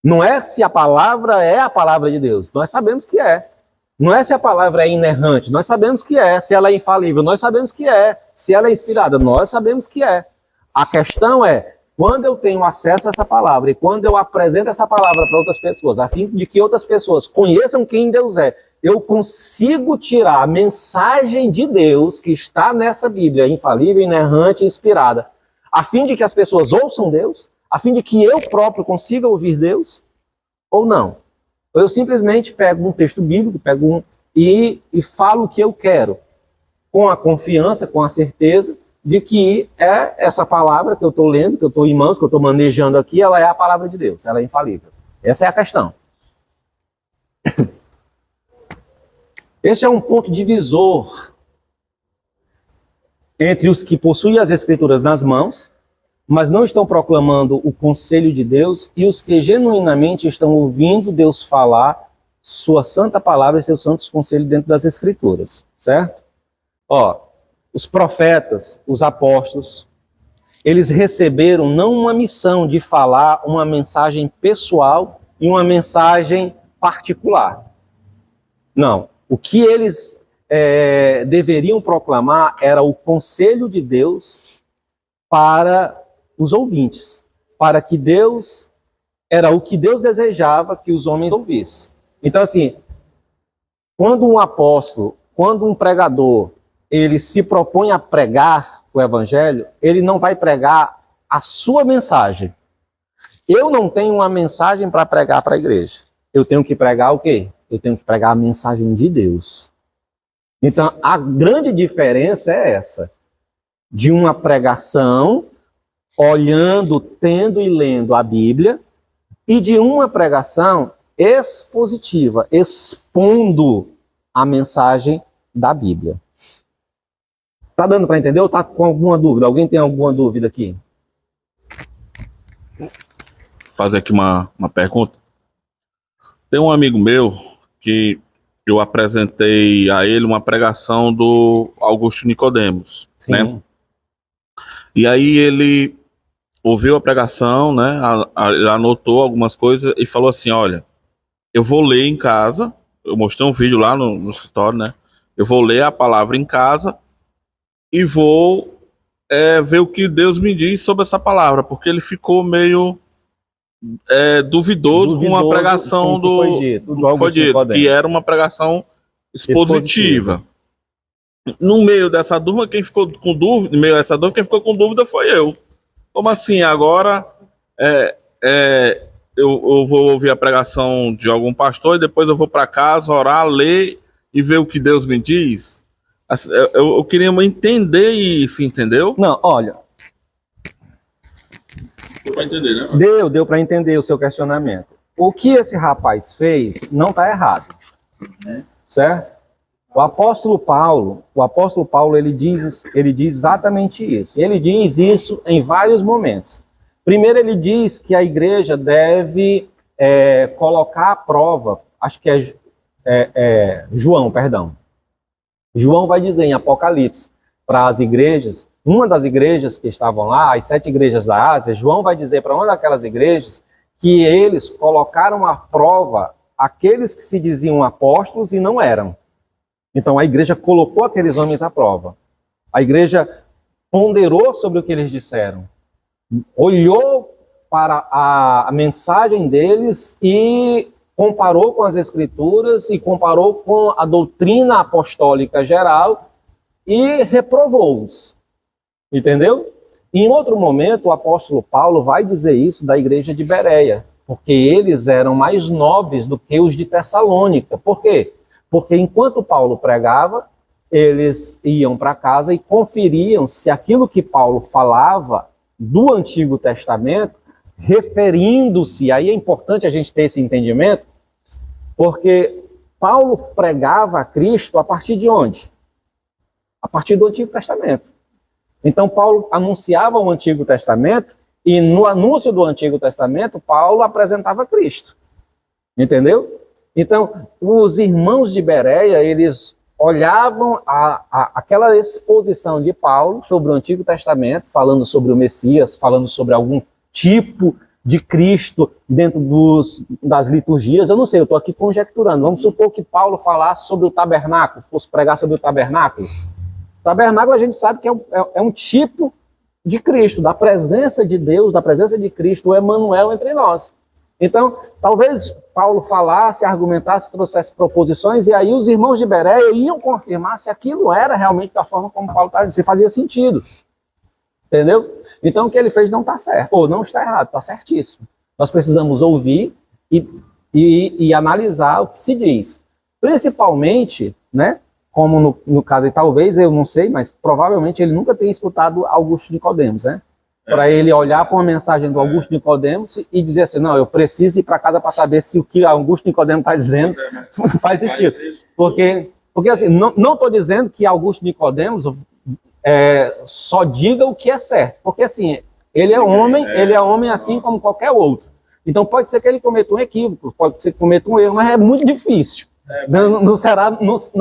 Não é se a palavra é a palavra de Deus. Nós sabemos que é. Não é se a palavra é inerrante. Nós sabemos que é. Se ela é infalível, nós sabemos que é. Se ela é inspirada, nós sabemos que é. A questão é, quando eu tenho acesso a essa palavra e quando eu apresento essa palavra para outras pessoas, a fim de que outras pessoas conheçam quem Deus é, eu consigo tirar a mensagem de Deus que está nessa Bíblia, infalível, inerrante e inspirada, a fim de que as pessoas ouçam Deus, a fim de que eu próprio consiga ouvir Deus, ou não? Ou eu simplesmente pego um texto bíblico, e falo o que eu quero, com a confiança, com a certeza de que é essa palavra que eu estou lendo, que eu estou em mãos, que eu estou manejando aqui, ela é a palavra de Deus, ela é infalível. Essa é a questão. Esse é um ponto divisor entre os que possuem as Escrituras nas mãos, mas não estão proclamando o conselho de Deus, e os que genuinamente estão ouvindo Deus falar sua santa palavra e seus santos conselhos dentro das Escrituras, certo? Os profetas, os apóstolos, eles receberam não uma missão de falar uma mensagem pessoal e uma mensagem particular. Não. O que eles deveriam proclamar era o conselho de Deus para os ouvintes, para que Deus, era o que Deus desejava que os homens ouvissem. Então, assim, quando um apóstolo, quando um pregador, ele se propõe a pregar o evangelho, ele não vai pregar a sua mensagem. Eu não tenho uma mensagem para pregar para a igreja. Eu tenho que pregar o quê? Eu tenho que pregar a mensagem de Deus. Então, a grande diferença é essa, de uma pregação, olhando, tendo e lendo a Bíblia, e de uma pregação expositiva, expondo a mensagem da Bíblia. Tá dando para entender ou tá com alguma dúvida? Alguém tem alguma dúvida aqui? Vou fazer aqui uma pergunta. Tem um amigo meu que eu apresentei a ele uma pregação do Augusto Nicodemos, Sim. né? E aí ele ouviu a pregação, né? Ele anotou algumas coisas e falou assim: olha, eu vou ler em casa. Eu mostrei um vídeo lá no escritório, né? Eu vou ler a palavra em casa e vou ver o que Deus me diz sobre essa palavra, porque ele ficou meio duvidoso com a pregação do que foi dito, que era uma pregação expositiva. No meio dessa dúvida, quem ficou com dúvida, foi eu. Como assim? Agora eu vou ouvir a pregação de algum pastor e depois eu vou para casa orar, ler e ver o que Deus me diz? Eu queria entender isso, entendeu? Não, olha. Deu para entender, né? Deu para entender o seu questionamento. O que esse rapaz fez não está errado, certo? O apóstolo Paulo, ele diz exatamente isso. Ele diz isso em vários momentos. Primeiro, ele diz que a igreja deve colocar à prova, acho que João, perdão. João vai dizer em Apocalipse para as igrejas, uma das igrejas que estavam lá, as 7 igrejas da Ásia, João vai dizer para uma daquelas igrejas que eles colocaram à prova aqueles que se diziam apóstolos e não eram. Então a igreja colocou aqueles homens à prova. A igreja ponderou sobre o que eles disseram, olhou para a mensagem deles e comparou com as Escrituras e comparou com a doutrina apostólica geral e reprovou-os. Entendeu? Em outro momento, o apóstolo Paulo vai dizer isso da igreja de Bereia, porque eles eram mais nobres do que os de Tessalônica. Por quê? Porque enquanto Paulo pregava, eles iam para casa e conferiam se aquilo que Paulo falava do Antigo Testamento, referindo-se, aí é importante a gente ter esse entendimento, porque Paulo pregava a Cristo a partir de onde? A partir do Antigo Testamento. Então Paulo anunciava o Antigo Testamento E no anúncio do Antigo Testamento, Paulo apresentava Cristo. Entendeu? Então, os irmãos de Bereia, eles olhavam aquela exposição de Paulo sobre o Antigo Testamento, falando sobre o Messias, falando sobre algum tipo de Cristo dentro das liturgias. Eu não sei, eu estou aqui conjecturando. Vamos supor que Paulo falasse sobre o tabernáculo, fosse pregar sobre o tabernáculo. O tabernáculo a gente sabe que é um tipo de Cristo, da presença de Deus, da presença de Cristo, o Emanuel entre nós. Então, talvez Paulo falasse, argumentasse, trouxesse proposições, e aí os irmãos de Bereia iam confirmar se aquilo era realmente da forma como Paulo estava dizendo, se fazia sentido. Entendeu? Então, o que ele fez não está certo, ou não está errado, está certíssimo. Nós precisamos ouvir e analisar o que se diz. Principalmente, né, como no caso, e talvez, eu não sei, mas provavelmente ele nunca tenha escutado Augusto Nicodemos, né? Para ele olhar para uma mensagem do Augusto Nicodemos e dizer assim, não, eu preciso ir para casa para saber se o que Augusto Nicodemos está dizendo faz sentido. Porque assim, não estou dizendo que Augusto Nicodemos só diga o que é certo, porque assim, ele é homem assim como qualquer outro. Então pode ser que ele cometa um equívoco, pode ser que cometa um erro, mas é muito difícil. Não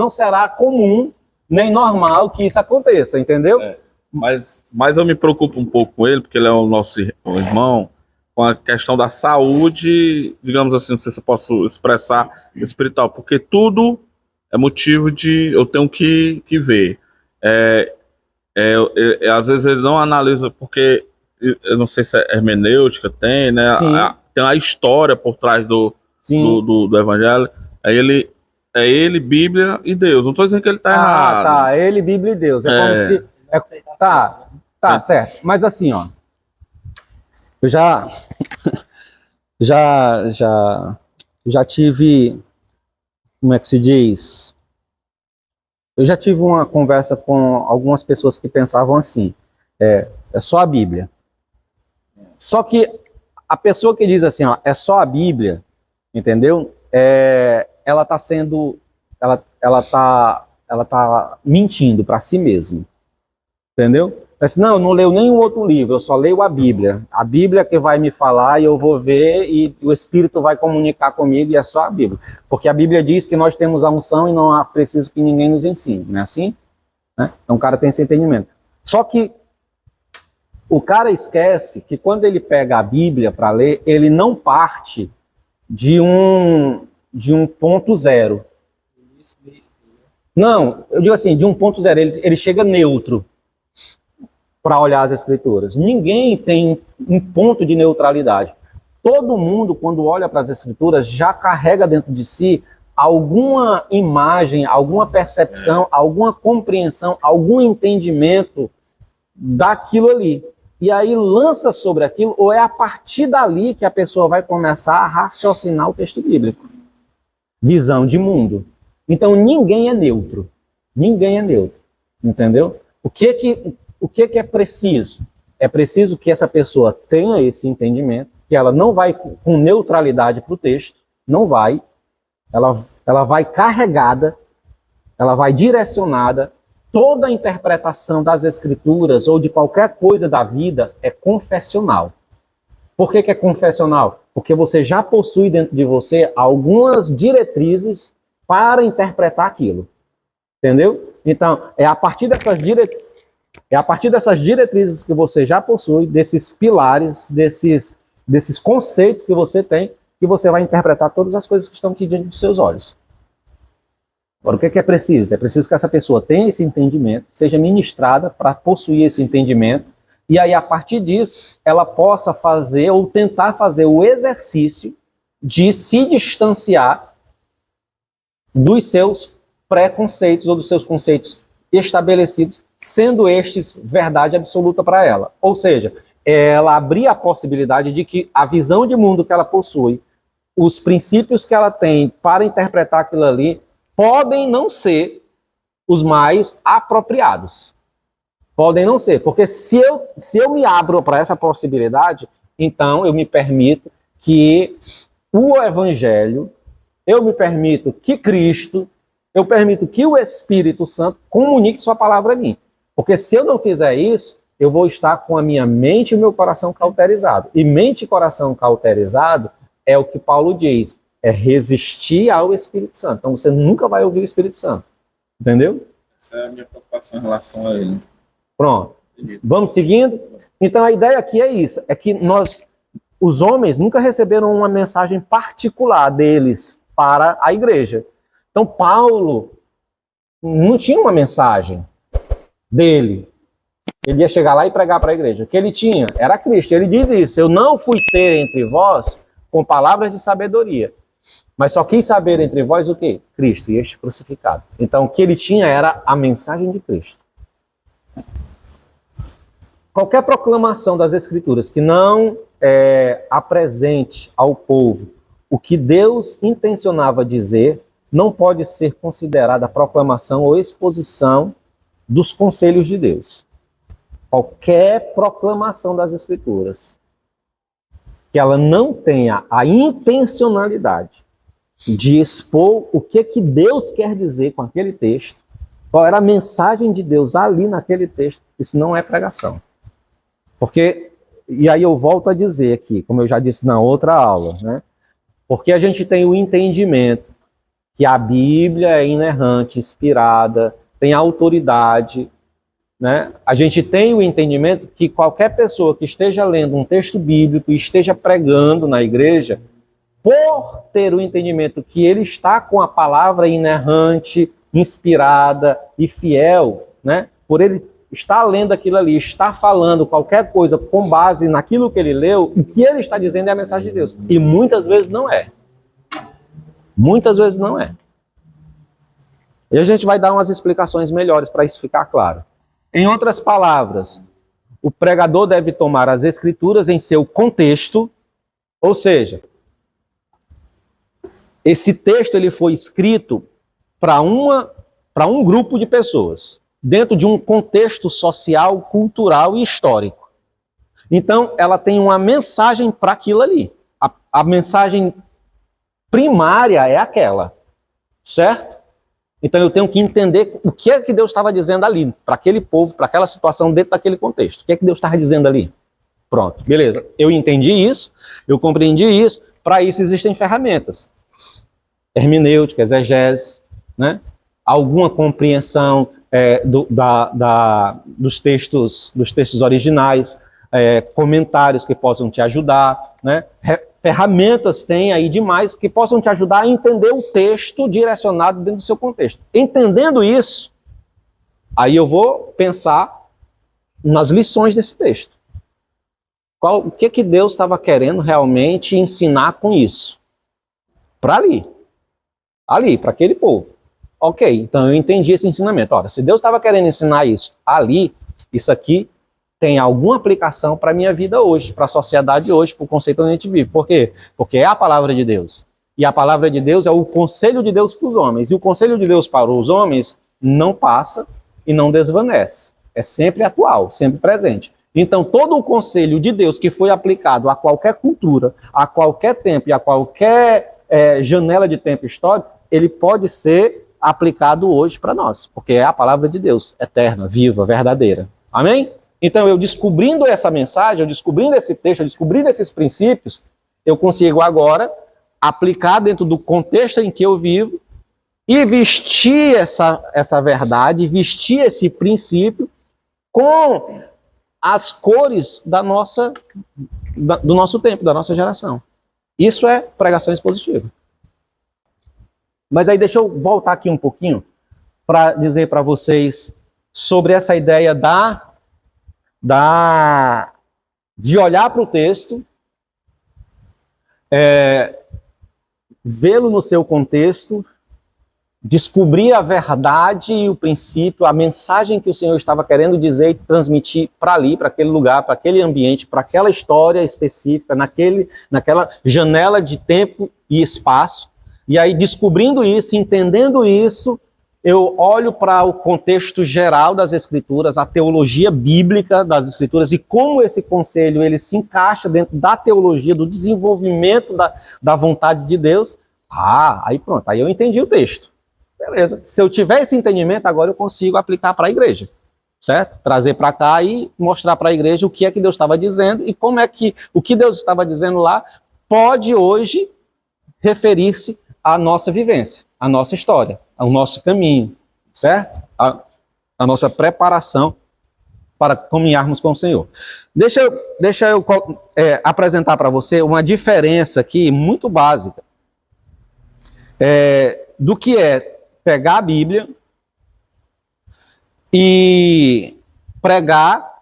será comum nem normal que isso aconteça, entendeu? Mas eu me preocupo um pouco com ele, porque ele é o nosso irmão, com a questão da saúde, digamos assim, não sei se eu posso expressar, espiritual, porque tudo é motivo de eu tenho que ver. Às vezes ele não analisa, porque eu não sei se é hermenêutica, tem, né? Tem a história por trás do evangelho. É ele, Bíblia e Deus. Não estou dizendo que ele está errado. Tá, ele, Bíblia e Deus. É como se... Tá, certo. Mas assim, ó, eu já tive, como é que se diz? Eu já tive uma conversa com algumas pessoas que pensavam assim, é só a Bíblia. Só que a pessoa que diz assim, ó, é só a Bíblia, entendeu? Ela está sendo, ela tá mentindo para si mesma. Entendeu? Mas, não, eu não leio nenhum outro livro, eu só leio a Bíblia. A Bíblia que vai me falar e eu vou ver e o Espírito vai comunicar comigo e é só a Bíblia. Porque a Bíblia diz que nós temos a unção e não há preciso que ninguém nos ensine, não é assim? Né? Então o cara tem esse entendimento. Só que o cara esquece que quando ele pega a Bíblia para ler, ele não parte de um ponto zero. Não, eu digo assim, de um ponto zero, ele chega neutro para olhar as Escrituras. Ninguém tem um ponto de neutralidade. Todo mundo, quando olha para as Escrituras, já carrega dentro de si alguma imagem, alguma percepção, alguma compreensão, algum entendimento daquilo ali. E aí lança sobre aquilo, ou é a partir dali que a pessoa vai começar a raciocinar o texto bíblico. Visão de mundo. Então ninguém é neutro. Ninguém é neutro. Entendeu? O que é preciso? É preciso que essa pessoa tenha esse entendimento, que ela não vai com neutralidade para o texto, não vai. Ela vai carregada, ela vai direcionada. Toda a interpretação das Escrituras ou de qualquer coisa da vida é confessional. Por que é confessional? Porque você já possui dentro de você algumas diretrizes para interpretar aquilo. Entendeu? Então, é a partir dessas diretrizes que você já possui, desses pilares, desses conceitos que você tem, que você vai interpretar todas as coisas que estão aqui diante dos seus olhos. Agora, o que é preciso? É preciso que essa pessoa tenha esse entendimento, seja ministrada para possuir esse entendimento, e aí, a partir disso, ela possa fazer ou tentar fazer o exercício de se distanciar dos seus preconceitos ou dos seus conceitos estabelecidos, sendo estes verdade absoluta para ela. Ou seja, ela abrir a possibilidade de que a visão de mundo que ela possui, os princípios que ela tem para interpretar aquilo ali, podem não ser os mais apropriados. Podem não ser, porque se eu me abro para essa possibilidade, então eu me permito que o Evangelho, eu me permito que Cristo, eu permito que o Espírito Santo comunique sua palavra a mim. Porque se eu não fizer isso, eu vou estar com a minha mente e o meu coração cauterizado. E mente e coração cauterizado é o que Paulo diz, é resistir ao Espírito Santo. Então você nunca vai ouvir o Espírito Santo. Entendeu? Essa é a minha preocupação em relação a ele. Pronto. Vamos seguindo? Então a ideia aqui é isso, é que os homens nunca receberam uma mensagem particular deles para a igreja. Então Paulo não tinha uma mensagem dele. Ele ia chegar lá e pregar para a igreja. O que ele tinha era Cristo. Ele diz isso, eu não fui ter entre vós com palavras de sabedoria, mas só quis saber entre vós o quê? Cristo e este crucificado. Então o que ele tinha era a mensagem de Cristo. Qualquer proclamação das Escrituras que não apresente ao povo o que Deus intencionava dizer, não pode ser considerada proclamação ou exposição dos conselhos de Deus. Qualquer proclamação das Escrituras que ela não tenha a intencionalidade de expor o que Deus quer dizer com aquele texto, qual era a mensagem de Deus ali naquele texto, isso não é pregação. Porque, e aí eu volto a dizer aqui, como eu já disse na outra aula, né? Porque a gente tem o entendimento que a Bíblia é inerrante, inspirada, tem autoridade, né? A gente tem o entendimento que qualquer pessoa que esteja lendo um texto bíblico e esteja pregando na igreja, por ter o entendimento que ele está com a palavra inerrante, inspirada e fiel, né? Por ele estar lendo aquilo ali, estar falando qualquer coisa com base naquilo que ele leu, o que ele está dizendo é a mensagem de Deus. E muitas vezes não é. Muitas vezes não é. E a gente vai dar umas explicações melhores para isso ficar claro. Em outras palavras, o pregador deve tomar as Escrituras em seu contexto, ou seja, esse texto ele foi escrito para um grupo de pessoas, dentro de um contexto social, cultural e histórico. Então, ela tem uma mensagem para aquilo ali. A mensagem primária é aquela, certo? Então, eu tenho que entender o que é que Deus estava dizendo ali, para aquele povo, para aquela situação, dentro daquele contexto. O que é que Deus estava dizendo ali? Pronto, beleza. Eu entendi isso, eu compreendi isso, para isso existem ferramentas. Hermenêutica, exegese, né? Alguma compreensão dos textos originais, comentários que possam te ajudar, né? Ferramentas tem aí demais que possam te ajudar a entender o texto direcionado dentro do seu contexto. Entendendo isso, aí eu vou pensar nas lições desse texto. O que Deus estava querendo realmente ensinar com isso? Para ali, para aquele povo. Ok, então eu entendi esse ensinamento. Ora, se Deus estava querendo ensinar isso ali, isso aqui tem alguma aplicação para a minha vida hoje, para a sociedade hoje, para o conceito onde a gente vive. Por quê? Porque é a palavra de Deus. E a palavra de Deus é o conselho de Deus para os homens. E o conselho de Deus para os homens não passa e não desvanece. É sempre atual, sempre presente. Então, todo o conselho de Deus que foi aplicado a qualquer cultura, a qualquer tempo e a qualquer janela de tempo histórico, ele pode ser aplicado hoje para nós, porque é a palavra de Deus, eterna, viva, verdadeira. Amém? Então, eu descobrindo essa mensagem, eu descobrindo esse texto, eu descobrindo esses princípios, eu consigo agora aplicar dentro do contexto em que eu vivo e vestir essa verdade, vestir esse princípio com as cores do nosso tempo, da nossa geração. Isso é pregação expositiva. Mas aí deixa eu voltar aqui um pouquinho para dizer para vocês sobre essa ideia de olhar para o texto, vê-lo no seu contexto, descobrir a verdade e o princípio, a mensagem que o Senhor estava querendo dizer e transmitir para ali, para aquele lugar, para aquele ambiente, para aquela história específica, naquela janela de tempo e espaço. E aí, descobrindo isso, entendendo isso, eu olho para o contexto geral das Escrituras, a teologia bíblica das Escrituras e como esse conselho ele se encaixa dentro da teologia, do desenvolvimento da vontade de Deus. Aí pronto, aí eu entendi o texto. Beleza. Se eu tiver esse entendimento, agora eu consigo aplicar para a igreja. certo? Trazer para cá e mostrar para a igreja o que é que Deus estava dizendo e como é que o que Deus estava dizendo lá pode hoje referir-se à nossa vivência, à nossa história, ao nosso caminho, certo? A nossa preparação para caminharmos com o Senhor. Deixa eu apresentar para você uma diferença aqui muito básica do que é pegar a Bíblia e pregar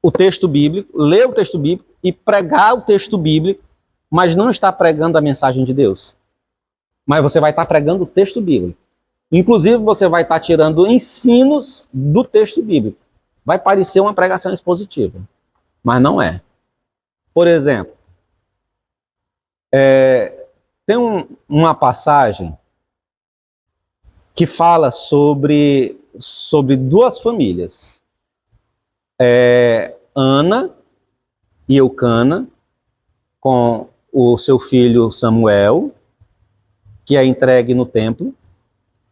o texto bíblico, ler o texto bíblico e pregar o texto bíblico, mas não está pregando a mensagem de Deus. Mas você vai estar pregando o texto bíblico. Inclusive, você vai estar tirando ensinos do texto bíblico. Vai parecer uma pregação expositiva, mas não é. Por exemplo, tem uma passagem que fala sobre duas famílias. Ana e Eucana, com o seu filho Samuel, que é entregue no templo,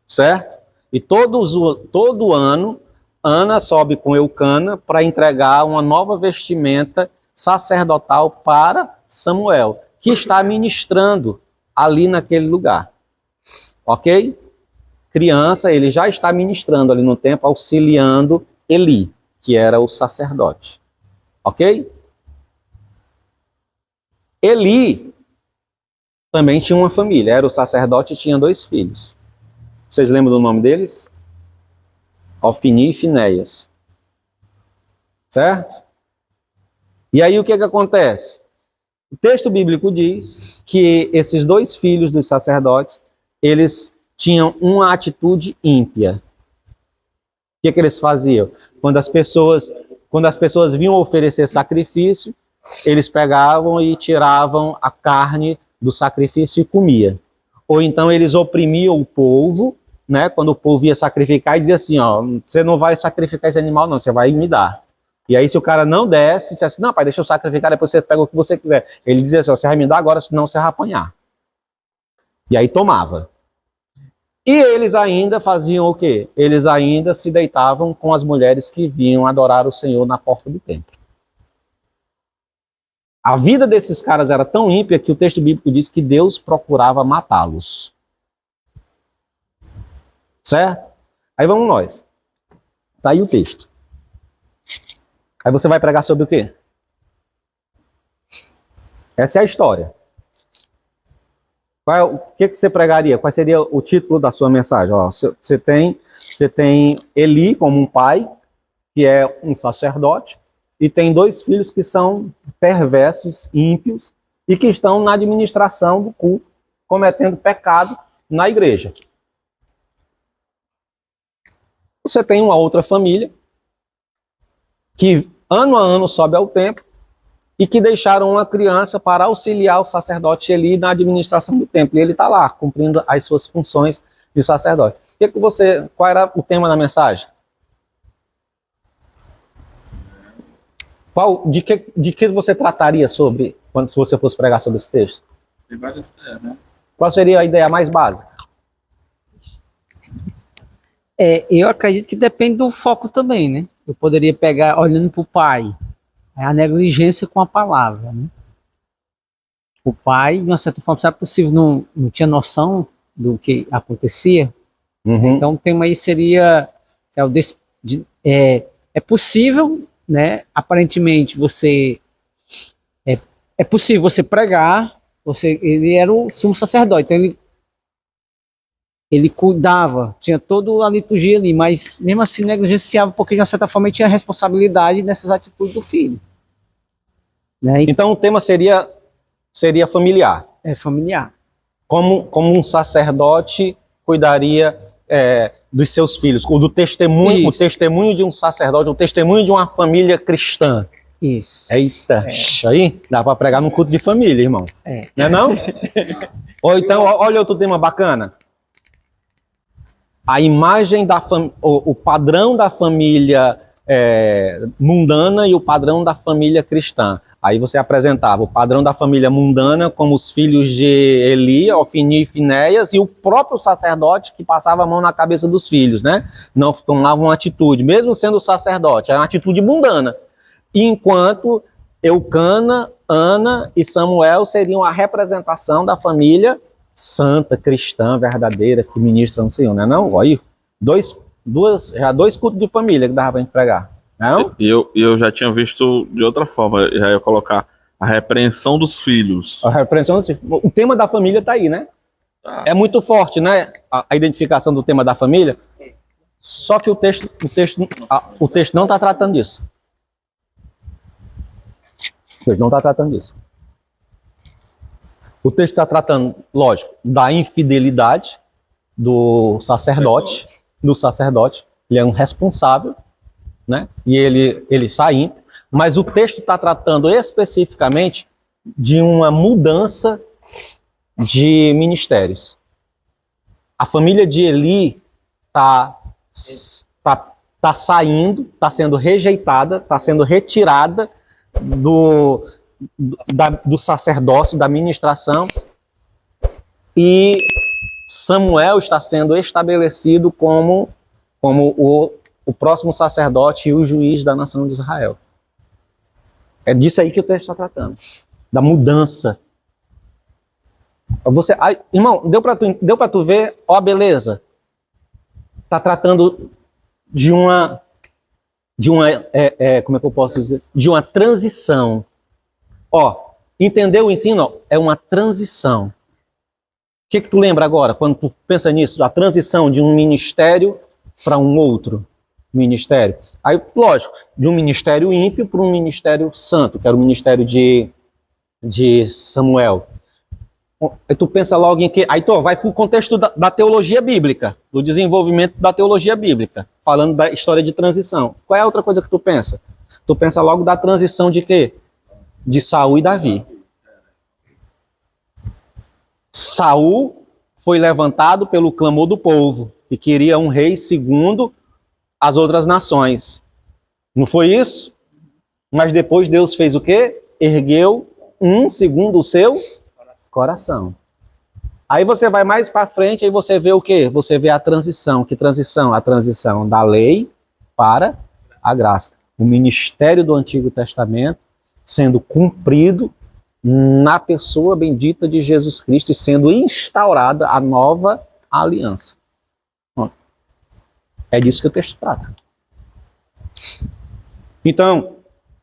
certo? E todo ano, Ana sobe com Eucana para entregar uma nova vestimenta sacerdotal para Samuel, que está ministrando ali naquele lugar. Ok? Criança, ele já está ministrando ali no templo, auxiliando Eli, que era o sacerdote. Ok? Eli também tinha uma família, era o sacerdote e tinha 2 filhos. Vocês lembram do nome deles? Ofni e Finéias. Certo? E aí o que acontece? O texto bíblico diz que esses 2 filhos dos sacerdotes, eles tinham uma atitude ímpia. O que eles faziam? Quando as pessoas vinham oferecer sacrifício, eles pegavam e tiravam a carne do sacrifício e comia. Ou então eles oprimiam o povo, né? Quando o povo ia sacrificar, e dizia assim, ó, você não vai sacrificar esse animal não, você vai me dar. E aí se o cara não desse, disse assim, não pai, deixa eu sacrificar, depois você pega o que você quiser. Ele dizia assim, ó, você vai me dar agora, senão você vai apanhar. E aí tomava. E eles ainda faziam o quê? Eles ainda se deitavam com as mulheres que vinham adorar o Senhor na porta do templo. A vida desses caras era tão ímpia que o texto bíblico diz que Deus procurava matá-los. Certo? Aí vamos nós. Tá aí o texto. Aí você vai pregar sobre o quê? Essa é a história. O que você pregaria? Qual seria o título da sua mensagem? Ó, você tem Eli como um pai, que é um sacerdote, e tem 2 filhos que são perversos, ímpios, e que estão na administração do culto, cometendo pecado na igreja. Você tem uma outra família, que ano a ano sobe ao templo, e que deixaram uma criança para auxiliar o sacerdote Eli na administração do templo. E ele está lá, cumprindo as suas funções de sacerdote. Qual era o tema da mensagem? De que você trataria sobre, quando você fosse pregar sobre esse texto? Tem várias ideias, né? Qual seria a ideia mais básica? Eu acredito que depende do foco também, né? Eu poderia pegar, olhando para o pai, a negligência com a palavra, né? O pai, de uma certa forma, se é possível, não tinha noção do que acontecia. Uhum. Então, o tema aí seria, é possível, né? Aparentemente, é possível você pregar, ele era o sumo sacerdote, então ele cuidava, tinha toda a liturgia ali, mas mesmo assim negligenciava, porque de uma certa forma ele tinha responsabilidade nessas atitudes do filho. Né? Então o tema seria familiar. É familiar. Como um sacerdote cuidaria dos seus filhos, ou do testemunho, o testemunho de um sacerdote, o testemunho de uma família cristã. Isso. Eita, aí dá para pregar num culto de família, irmão. Não é não? Ou então, olha outro tema bacana. A imagem o padrão da família mundana e o padrão da família cristã. Aí você apresentava o padrão da família mundana como os filhos de Eli, Ofni e Finéias, e o próprio sacerdote que passava a mão na cabeça dos filhos, né? Não tomava uma atitude, mesmo sendo sacerdote, era uma atitude mundana. Enquanto Eucana, Ana e Samuel seriam a representação da família santa, cristã, verdadeira, que ministra no Senhor, né? Não, olha, dois cultos de família que dava pra gente pregar. Não? E eu já tinha visto de outra forma, já ia colocar a repreensão dos filhos. A repreensão, o tema da família está aí, né? É muito forte, né? A identificação do tema da família. Só que o texto não está tratando disso. O texto não está tratando disso. O texto está tratando, lógico, da infidelidade do sacerdote. Ele é um responsável, né? E ele está ímpio, mas o texto está tratando especificamente de uma mudança de ministérios. A família de Eli está saindo, está sendo rejeitada, está sendo retirada do sacerdócio, da ministração, e Samuel está sendo estabelecido como o próximo sacerdote e o juiz da nação de Israel. É disso aí que o texto está tratando. Da mudança. Irmão, deu para tu ver? Ó, beleza. Está tratando de uma como é que eu posso dizer? De uma transição. Ó, entendeu o ensino? É uma transição. O que tu lembra agora, quando tu pensa nisso? A transição de um ministério para um outro ministério. Aí, lógico, de um ministério ímpio para um ministério santo, que era o ministério de Samuel. Aí tu pensa logo em que... Aí tu vai para o contexto da teologia bíblica, do desenvolvimento da teologia bíblica, falando da história de transição. Qual é a outra coisa que tu pensa? Tu pensa logo da transição de quê? De Saul e Davi. Saul foi levantado pelo clamor do povo, que queria um rei segundo as outras nações. Não foi isso? Mas depois Deus fez o quê? Ergueu um segundo o seu coração. Aí você vai mais para frente e você vê o quê? Você vê a transição. Que transição? A transição da lei para a graça. O ministério do Antigo Testamento sendo cumprido na pessoa bendita de Jesus Cristo e sendo instaurada a nova aliança. É disso que o texto trata. Então,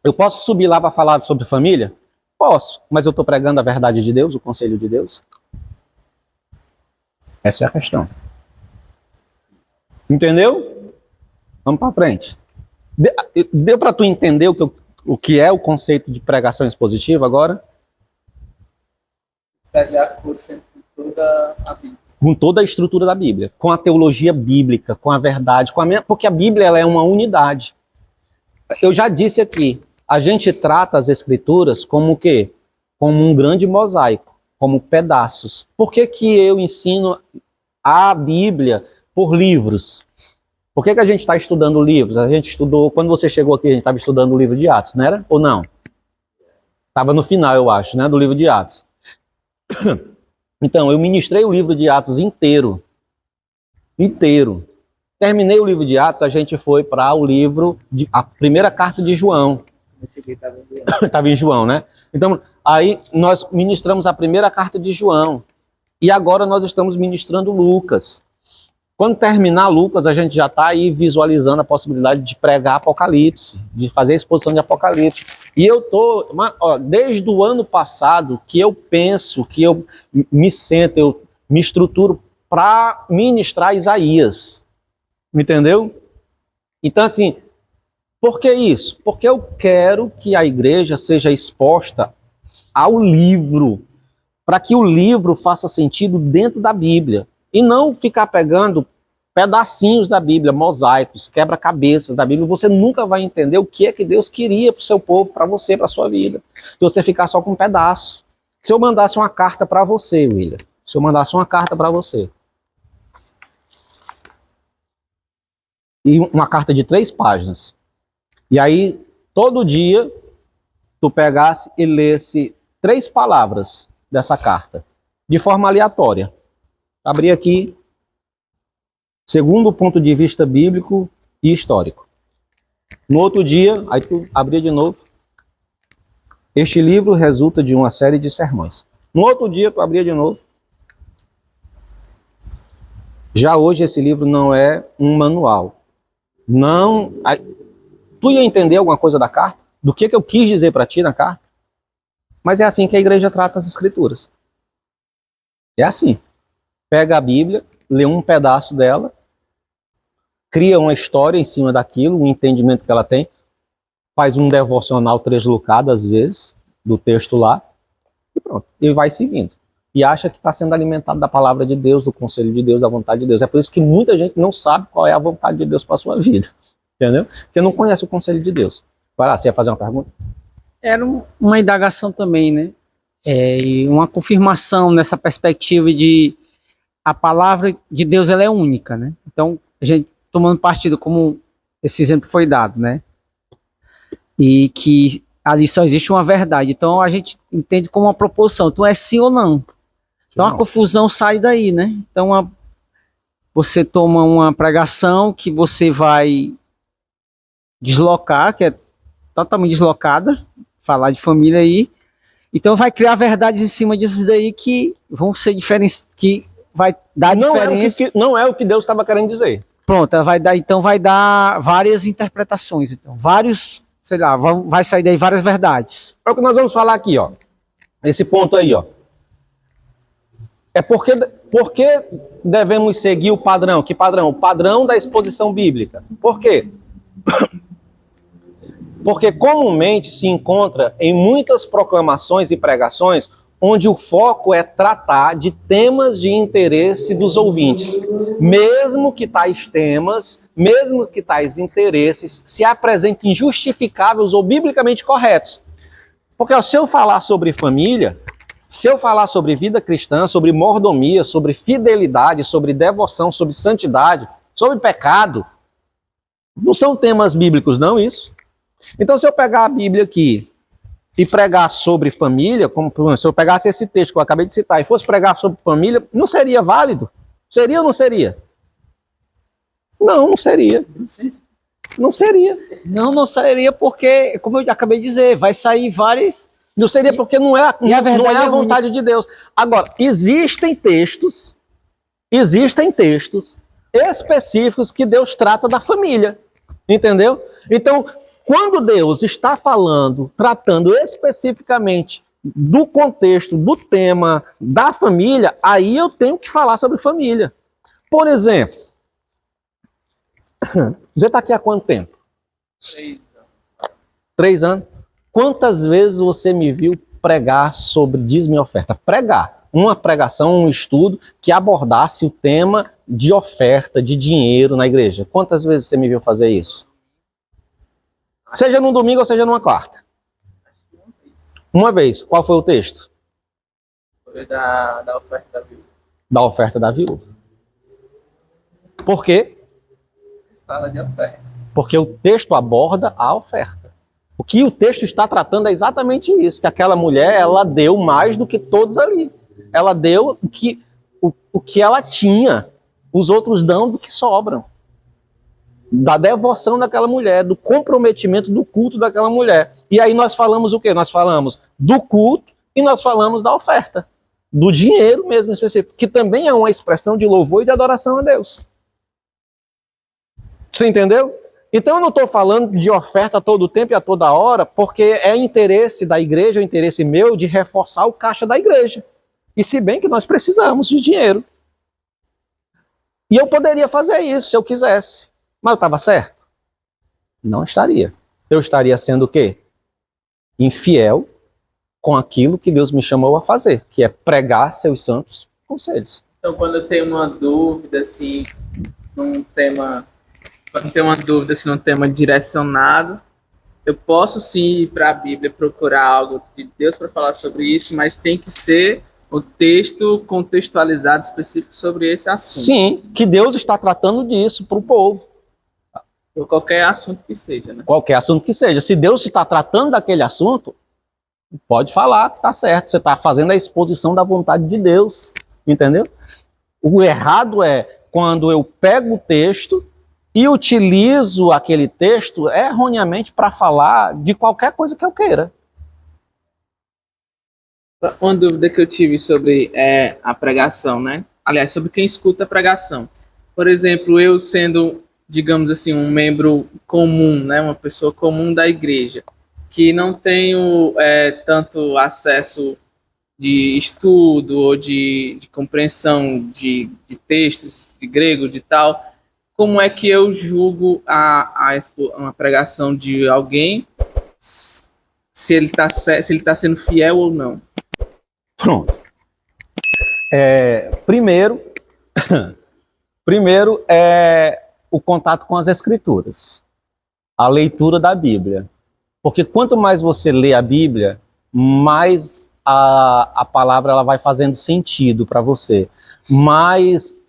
eu posso subir lá para falar sobre família? Posso, mas eu estou pregando a verdade de Deus, o conselho de Deus? Essa é a questão. Entendeu? Vamos para frente. Deu para tu entender o que é o conceito de pregação expositiva agora? Pregar por sempre toda a Bíblia. Com toda a estrutura da Bíblia, com a teologia bíblica, com a verdade, porque a Bíblia ela é uma unidade. Eu já disse aqui, a gente trata as Escrituras como o quê? Como um grande mosaico, como pedaços. Por que eu ensino a Bíblia por livros? Por que a gente está estudando livros? A gente estudou, quando você chegou aqui, a gente estava estudando o livro de Atos, não era? Ou não? Estava no final, eu acho, né, do livro de Atos. Então, eu ministrei o livro de Atos inteiro. Terminei o livro de Atos, a gente foi para o livro, a primeira carta de João. Estava em João, né? Então, aí nós ministramos a primeira carta de João. E agora nós estamos ministrando Lucas. Quando terminar Lucas, a gente já está aí visualizando a possibilidade de pregar Apocalipse, de fazer a exposição de Apocalipse. E eu estou, desde o ano passado, que eu penso, que eu me sento, eu me estruturo para ministrar Isaías. Entendeu? Então, assim, por que isso? Porque eu quero que a igreja seja exposta ao livro, para que o livro faça sentido dentro da Bíblia. E não ficar pegando pedacinhos da Bíblia, mosaicos, quebra-cabeças da Bíblia. Você nunca vai entender o que é que Deus queria para o seu povo, para você, para a sua vida. Se você ficar só com pedaços. Se eu mandasse uma carta para você, William, se eu mandasse uma carta para você, e uma carta de 3 páginas, E aí, todo dia, tu pegasse e lesse 3 palavras dessa carta, de forma aleatória. Abri aqui, segundo o ponto de vista bíblico e histórico. No outro dia, aí tu abria de novo. Este livro resulta de uma série de sermões. No outro dia, tu abria de novo. Já hoje, esse livro não é um manual. Não. Tu ia entender alguma coisa da carta? Do que eu quis dizer para ti na carta? Mas é assim que a igreja trata as escrituras. É assim. Pega a Bíblia, lê um pedaço dela, cria uma história em cima daquilo, um entendimento que ela tem, faz um devocional translocado, às vezes, do texto lá, e pronto. E vai seguindo. E acha que está sendo alimentado da palavra de Deus, do conselho de Deus, da vontade de Deus. É por isso que muita gente não sabe qual é a vontade de Deus para a sua vida. Entendeu? Porque não conhece o conselho de Deus. Vai lá, você ia fazer uma pergunta? Era uma indagação também, né? E uma confirmação nessa perspectiva de a palavra de Deus, ela é única, né? Então, a gente tomando partido como esse exemplo foi dado, né? E que ali só existe uma verdade. Então, a gente entende como uma proposição. Então, é sim ou não. Então, a confusão sai daí, né? Então, você toma uma pregação que você vai deslocar, que é totalmente deslocada, falar de família aí. Então, vai criar verdades em cima disso daí que vão ser diferentes, que vai dar diferença. Não é o que Deus estava querendo dizer. Pronto, ela vai dar várias interpretações. Então, vários, sei lá, vai sair daí várias verdades. É o que nós vamos falar aqui, ó. Esse ponto aí, ó. É porque devemos seguir o padrão. Que padrão? O padrão da exposição bíblica. Por quê? Porque comumente se encontra em muitas proclamações e pregações onde o foco é tratar de temas de interesse dos ouvintes. Mesmo que tais temas, mesmo que tais interesses se apresentem justificáveis ou biblicamente corretos. Porque ó, se eu falar sobre família, se eu falar sobre vida cristã, sobre mordomia, sobre fidelidade, sobre devoção, sobre santidade, sobre pecado, não são temas bíblicos, não, isso? Então, se eu pegar a Bíblia aqui e pregar sobre família, como se eu pegasse esse texto que eu acabei de citar e fosse pregar sobre família, não seria válido? Seria ou não seria? Não, não seria. Não seria. Não seria porque, como eu acabei de dizer, vai sair várias... Não seria porque não é a vontade de Deus. Agora, existem textos específicos que Deus trata da família. Entendeu? Então, quando Deus está tratando especificamente do contexto, do tema da família, aí eu tenho que falar sobre família. Por exemplo, você está aqui há quanto tempo? 3 anos. Quantas vezes você me viu pregar sobre dízimo e oferta? Pregar. Uma pregação, um estudo que abordasse o tema de oferta, de dinheiro na igreja. Quantas vezes você me viu fazer isso? Seja num domingo ou seja numa quarta. Uma vez. Qual foi o texto? Foi da oferta da viúva. Da oferta da viúva. Por quê? Fala de oferta. Porque o texto aborda a oferta. O que o texto está tratando é exatamente isso, que aquela mulher, ela deu mais do que todos ali. Ela deu o que ela tinha, os outros dão do que sobram. Da devoção daquela mulher, do comprometimento do culto daquela mulher. E aí nós falamos o quê? Nós falamos do culto e nós falamos da oferta. Do dinheiro mesmo específico, que também é uma expressão de louvor e de adoração a Deus. Você entendeu? Então eu não estou falando de oferta a todo tempo e a toda hora, porque é interesse da igreja, é interesse meu de reforçar o caixa da igreja. E se bem que nós precisamos de dinheiro. E eu poderia fazer isso se eu quisesse. Mas eu estava certo? Não estaria. Eu estaria sendo o quê? Infiel com aquilo que Deus me chamou a fazer, que é pregar seus santos conselhos. Então, quando eu tenho uma dúvida, assim, num tema... Quando tem uma dúvida assim, num tema direcionado, eu posso sim ir para a Bíblia procurar algo de Deus para falar sobre isso, mas tem que ser o texto contextualizado específico sobre esse assunto. Sim, que Deus está tratando disso para o povo. Por qualquer assunto que seja, né? Qualquer assunto que seja. Se Deus está tratando daquele assunto, pode falar que está certo. Você está fazendo a exposição da vontade de Deus. Entendeu? O errado é quando eu pego o texto e utilizo aquele texto erroneamente para falar de qualquer coisa que eu queira. Uma dúvida que eu tive sobre a pregação, né? Aliás, sobre quem escuta a pregação. Por exemplo, eu sendo, digamos assim, um membro comum, né? Uma pessoa comum da igreja, que não tenho tanto acesso de estudo ou de compreensão de textos de grego, de tal, como é que eu julgo uma pregação de alguém se ele está sendo fiel ou não? Pronto. Primeiro é o contato com as Escrituras, a leitura da Bíblia. Porque quanto mais você lê a Bíblia, mais a palavra ela vai fazendo sentido para você. Mais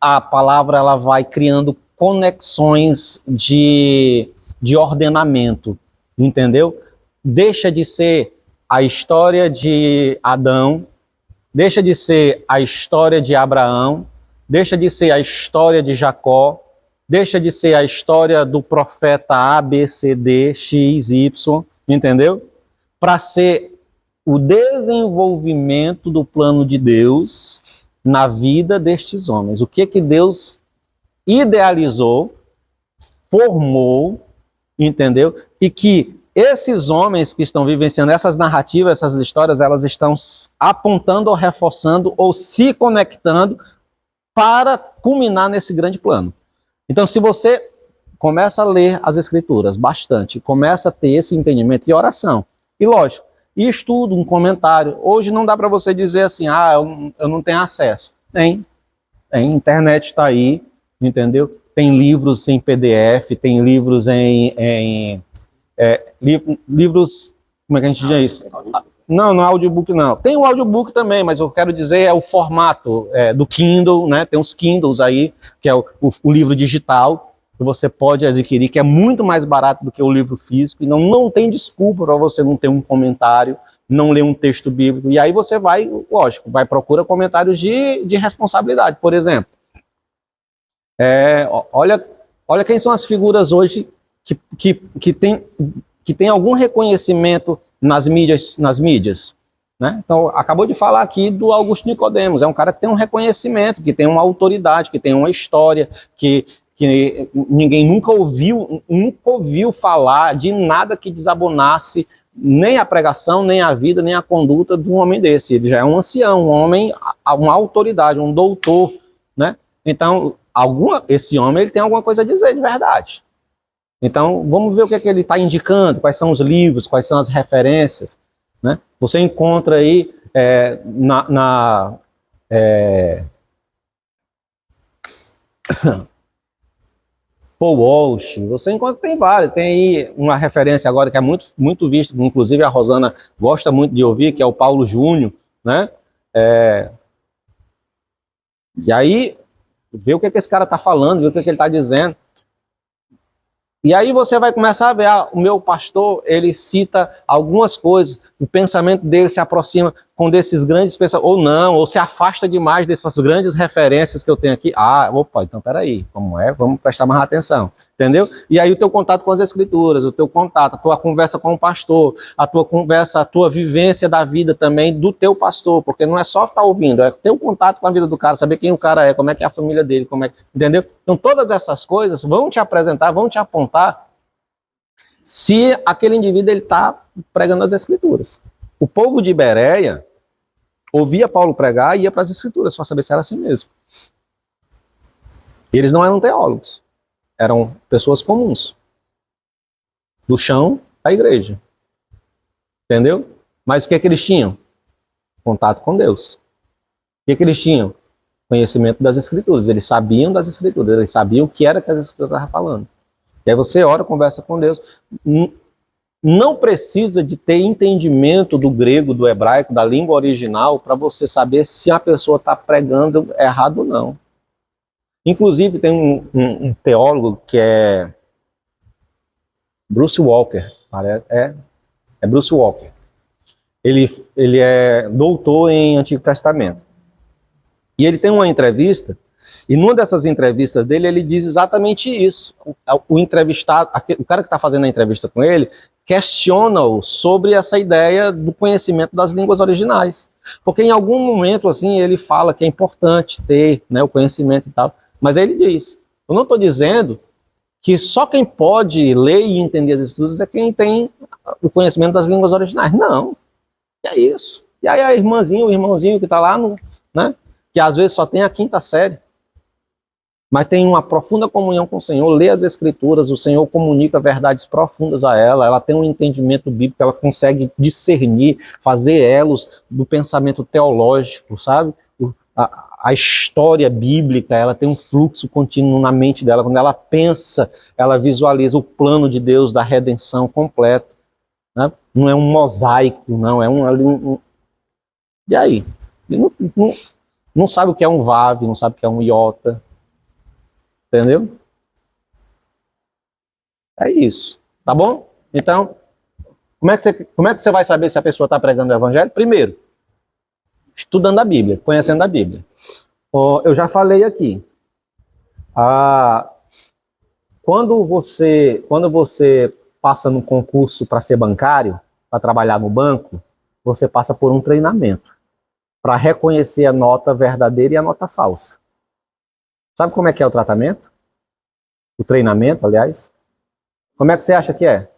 a palavra ela vai criando conexões de ordenamento, entendeu? Deixa de ser a história de Adão, deixa de ser a história de Abraão, deixa de ser a história de Jacó, deixa de ser a história do profeta A, B, C, D, X, Y, entendeu? Para ser o desenvolvimento do plano de Deus na vida destes homens. O que Deus idealizou, formou, entendeu? E que esses homens que estão vivenciando essas narrativas, essas histórias, elas estão apontando ou reforçando ou se conectando para culminar nesse grande plano. Então, se você começa a ler as Escrituras bastante, começa a ter esse entendimento e oração, e lógico, e estudo, um comentário. Hoje não dá para você dizer assim, eu não tenho acesso. Tem, internet está aí, entendeu? Tem livros em PDF, tem livros livros, como é que a gente diz isso? Não é audiobook não. Tem o audiobook também, mas eu quero dizer é o formato do Kindle, né? Tem os Kindles aí, que é o livro digital, que você pode adquirir, que é muito mais barato do que o livro físico, e não tem desculpa para você não ter um comentário, não ler um texto bíblico. E aí você vai, lógico, vai procurar comentários de responsabilidade, por exemplo. Olha quem são as figuras hoje que tem algum reconhecimento nas mídias, né? Então, acabou de falar aqui do Augusto Nicodemos, é um cara que tem um reconhecimento, que tem uma autoridade, que tem uma história, que ninguém nunca ouviu falar de nada que desabonasse nem a pregação, nem a vida, nem a conduta de um homem desse. Ele já é um ancião, um homem, uma autoridade, um doutor, né? Então, esse homem ele tem alguma coisa a dizer de verdade. Então, vamos ver o que ele está indicando, quais são os livros, quais são as referências, né? Você encontra aí Paul Walsh, você encontra, tem vários, tem aí uma referência agora que é muito, muito vista, inclusive a Rosana gosta muito de ouvir, que é o Paulo Júnior, né? E aí, vê o que esse cara está falando, vê o que ele está dizendo. E aí você vai começar a ver, o meu pastor, ele cita algumas coisas, o pensamento dele se aproxima com desses grandes pensamentos, ou não, ou se afasta demais dessas grandes referências que eu tenho aqui. Opa, então peraí, como é? Vamos prestar mais atenção, entendeu? E aí o teu contato com as Escrituras, o teu contato, a tua conversa com o pastor, a tua conversa, a tua vivência da vida também do teu pastor, porque não é só estar ouvindo, é ter o contato com a vida do cara, saber quem o cara é, como é que é a família dele, entendeu? Então todas essas coisas vão te apresentar, vão te apontar se aquele indivíduo ele está pregando as Escrituras. O povo de Bereia ouvia Paulo pregar e ia para as Escrituras para saber se era assim mesmo. Eles não eram teólogos, eram pessoas comuns, do chão da igreja, entendeu? Mas o que eles tinham? Contato com Deus. O que eles tinham? Conhecimento das Escrituras. Eles sabiam das Escrituras, eles sabiam o que era que as Escrituras estavam falando. E aí você ora, conversa com Deus. Não precisa de ter entendimento do grego, do hebraico, da língua original, para você saber se a pessoa está pregando errado ou não. Inclusive, tem um teólogo que é Bruce Walker. É Bruce Walker. Ele é doutor em Antigo Testamento. E ele tem uma entrevista, e numa dessas entrevistas dele, ele diz exatamente isso. O entrevistado, o cara que está fazendo a entrevista com ele, questiona-o sobre essa ideia do conhecimento das línguas originais. Porque em algum momento, assim, ele fala que é importante ter, né, o conhecimento e tal. Mas aí ele diz, eu não estou dizendo que só quem pode ler e entender as escrituras é quem tem o conhecimento das línguas originais. Não, é isso. E aí a irmãzinha, o irmãozinho que está lá, né, que às vezes só tem a 5ª série, mas tem uma profunda comunhão com o Senhor, lê as Escrituras, o Senhor comunica verdades profundas a ela tem um entendimento bíblico, ela consegue discernir, fazer elos do pensamento teológico, sabe? A história bíblica, ela tem um fluxo contínuo na mente dela, quando ela pensa, ela visualiza o plano de Deus da redenção completo, né? Não é um mosaico, não, é um... E aí? Não sabe o que é um vav, não sabe o que é um iota, entendeu? É isso, tá bom? Então, como é que você vai saber se a pessoa está pregando o evangelho? Primeiro, estudando a Bíblia, conhecendo a Bíblia. Eu já falei aqui, quando você passa no concurso para ser bancário, para trabalhar no banco, você passa por um treinamento para reconhecer a nota verdadeira e a nota falsa. Sabe como é que é o tratamento? O treinamento, aliás? Como é que você acha que é?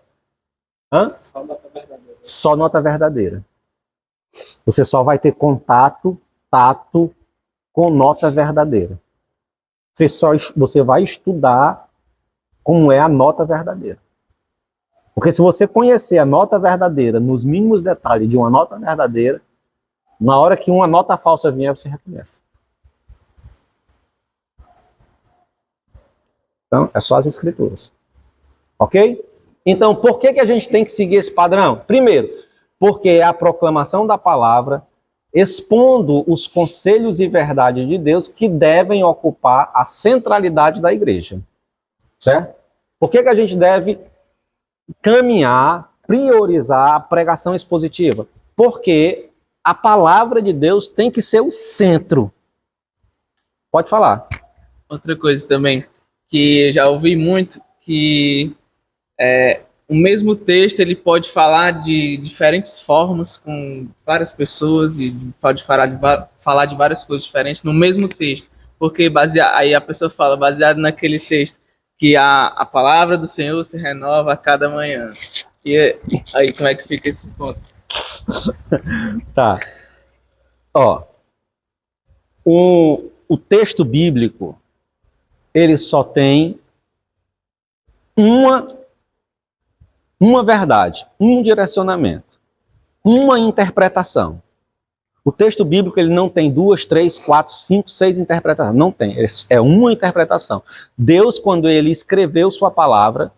Só nota verdadeira. Só nota verdadeira. Você só vai ter tato com nota verdadeira. Você vai estudar como é a nota verdadeira. Porque se você conhecer a nota verdadeira nos mínimos detalhes de uma nota verdadeira, na hora que uma nota falsa vier, você reconhece. Então, é só as Escrituras. Ok? Então, por que a gente tem que seguir esse padrão? Primeiro, porque é a proclamação da palavra, expondo os conselhos e verdades de Deus que devem ocupar a centralidade da igreja. Certo? Por que a gente deve caminhar, priorizar a pregação expositiva? Porque a palavra de Deus tem que ser o centro. Pode falar. Outra coisa também, que eu já ouvi muito, que o mesmo texto ele pode falar de diferentes formas, com várias pessoas, e pode falar de várias coisas diferentes no mesmo texto. Porque aí a pessoa fala, baseado naquele texto, que a palavra do Senhor se renova a cada manhã. E aí, como é que fica esse ponto? Tá. O texto bíblico, ele só tem uma verdade, um direcionamento, uma interpretação. O texto bíblico ele não tem 2, 3, 4, 5, 6 interpretações. Não tem. É uma interpretação. Deus, quando ele escreveu sua palavra,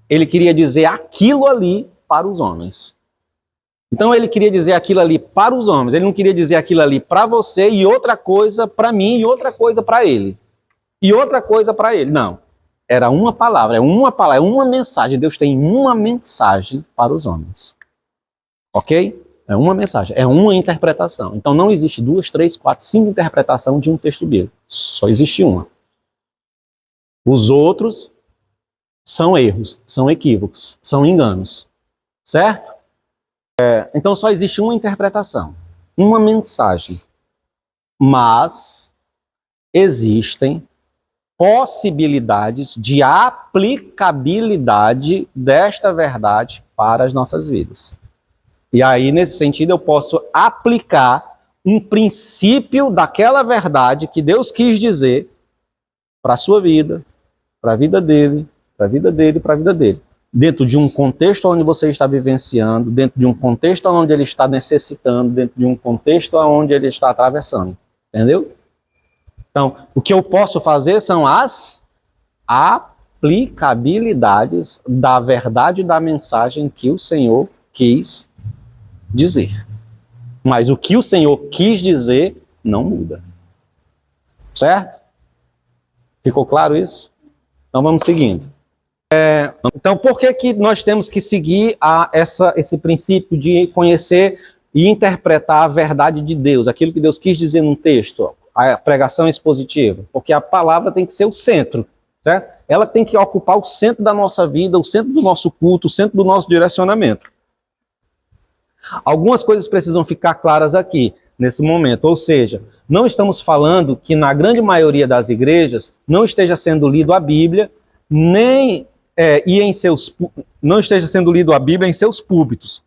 ele queria dizer aquilo ali para os homens. Então ele queria dizer aquilo ali para os homens. Ele não queria dizer aquilo ali para você e outra coisa para mim e outra coisa para ele. E outra coisa para ele. Não. Era uma palavra, é uma mensagem. Deus tem uma mensagem para os homens. Ok? É uma mensagem, é uma interpretação. Então não existe 2, 3, 4, 5 interpretações de um texto bíblico. Só existe uma. Os outros são erros, são equívocos, são enganos. Certo? Então só existe uma interpretação, uma mensagem. Mas existem possibilidades de aplicabilidade desta verdade para as nossas vidas. E aí, nesse sentido, eu posso aplicar um princípio daquela verdade que Deus quis dizer para a sua vida, para a vida dele, para a vida dele, para a vida dele. Dentro de um contexto onde você está vivenciando, dentro de um contexto onde ele está necessitando, dentro de um contexto onde ele está atravessando. Entendeu? Então, o que eu posso fazer são as aplicabilidades da verdade da mensagem que o Senhor quis dizer. Mas o que o Senhor quis dizer não muda. Certo? Ficou claro isso? Então vamos seguindo. Então por que nós temos que seguir esse princípio de conhecer e interpretar a verdade de Deus, aquilo que Deus quis dizer num texto, a pregação expositiva? Porque a palavra tem que ser o centro, certo? Ela tem que ocupar o centro da nossa vida, o centro do nosso culto, o centro do nosso direcionamento. Algumas coisas precisam ficar claras aqui, nesse momento, ou seja, não estamos falando que na grande maioria das igrejas não esteja sendo lido a Bíblia, nem não esteja sendo lido a Bíblia em seus púlpitos,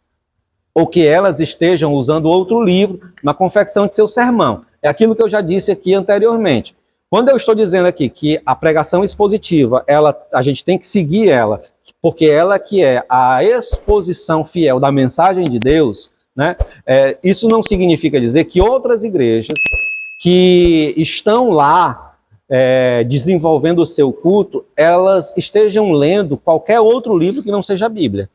ou que elas estejam usando outro livro na confecção de seu sermão. É aquilo que eu já disse aqui anteriormente. Quando eu estou dizendo aqui que a pregação expositiva, a gente tem que seguir ela, porque ela que é a exposição fiel da mensagem de Deus, né? Isso não significa dizer que outras igrejas que estão lá desenvolvendo o seu culto, elas estejam lendo qualquer outro livro que não seja a Bíblia.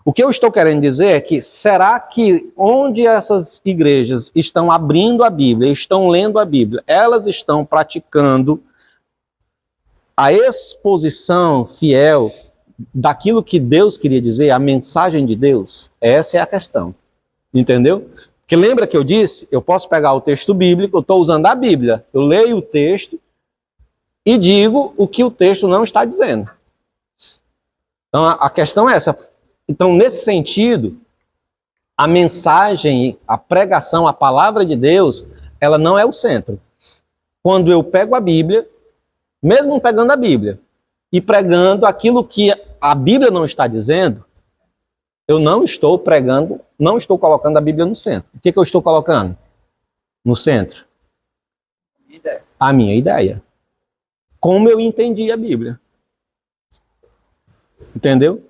O que eu estou querendo dizer é que, será que onde essas igrejas estão abrindo a Bíblia, estão lendo a Bíblia, elas estão praticando a exposição fiel daquilo que Deus queria dizer, a mensagem de Deus? Essa é a questão. Entendeu? Porque lembra que eu disse, eu posso pegar o texto bíblico, eu estou usando a Bíblia, eu leio o texto e digo o que o texto não está dizendo. Então a questão é essa. Então, nesse sentido, a mensagem, a pregação, a palavra de Deus, ela não é o centro. Quando eu pego a Bíblia, mesmo pegando a Bíblia, e pregando aquilo que a Bíblia não está dizendo, eu não estou pregando, não estou colocando a Bíblia no centro. O que eu estou colocando no centro? A minha ideia. Como eu entendi a Bíblia. Entendeu?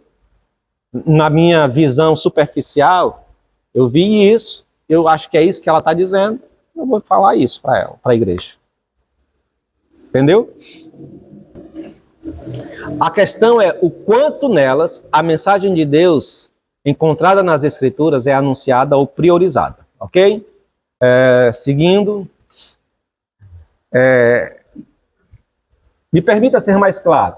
Na minha visão superficial, eu vi isso, eu acho que é isso que ela está dizendo, eu vou falar isso para ela, para a igreja. Entendeu? A questão é o quanto nelas a mensagem de Deus encontrada nas Escrituras é anunciada ou priorizada, ok? Seguindo, me permita ser mais claro.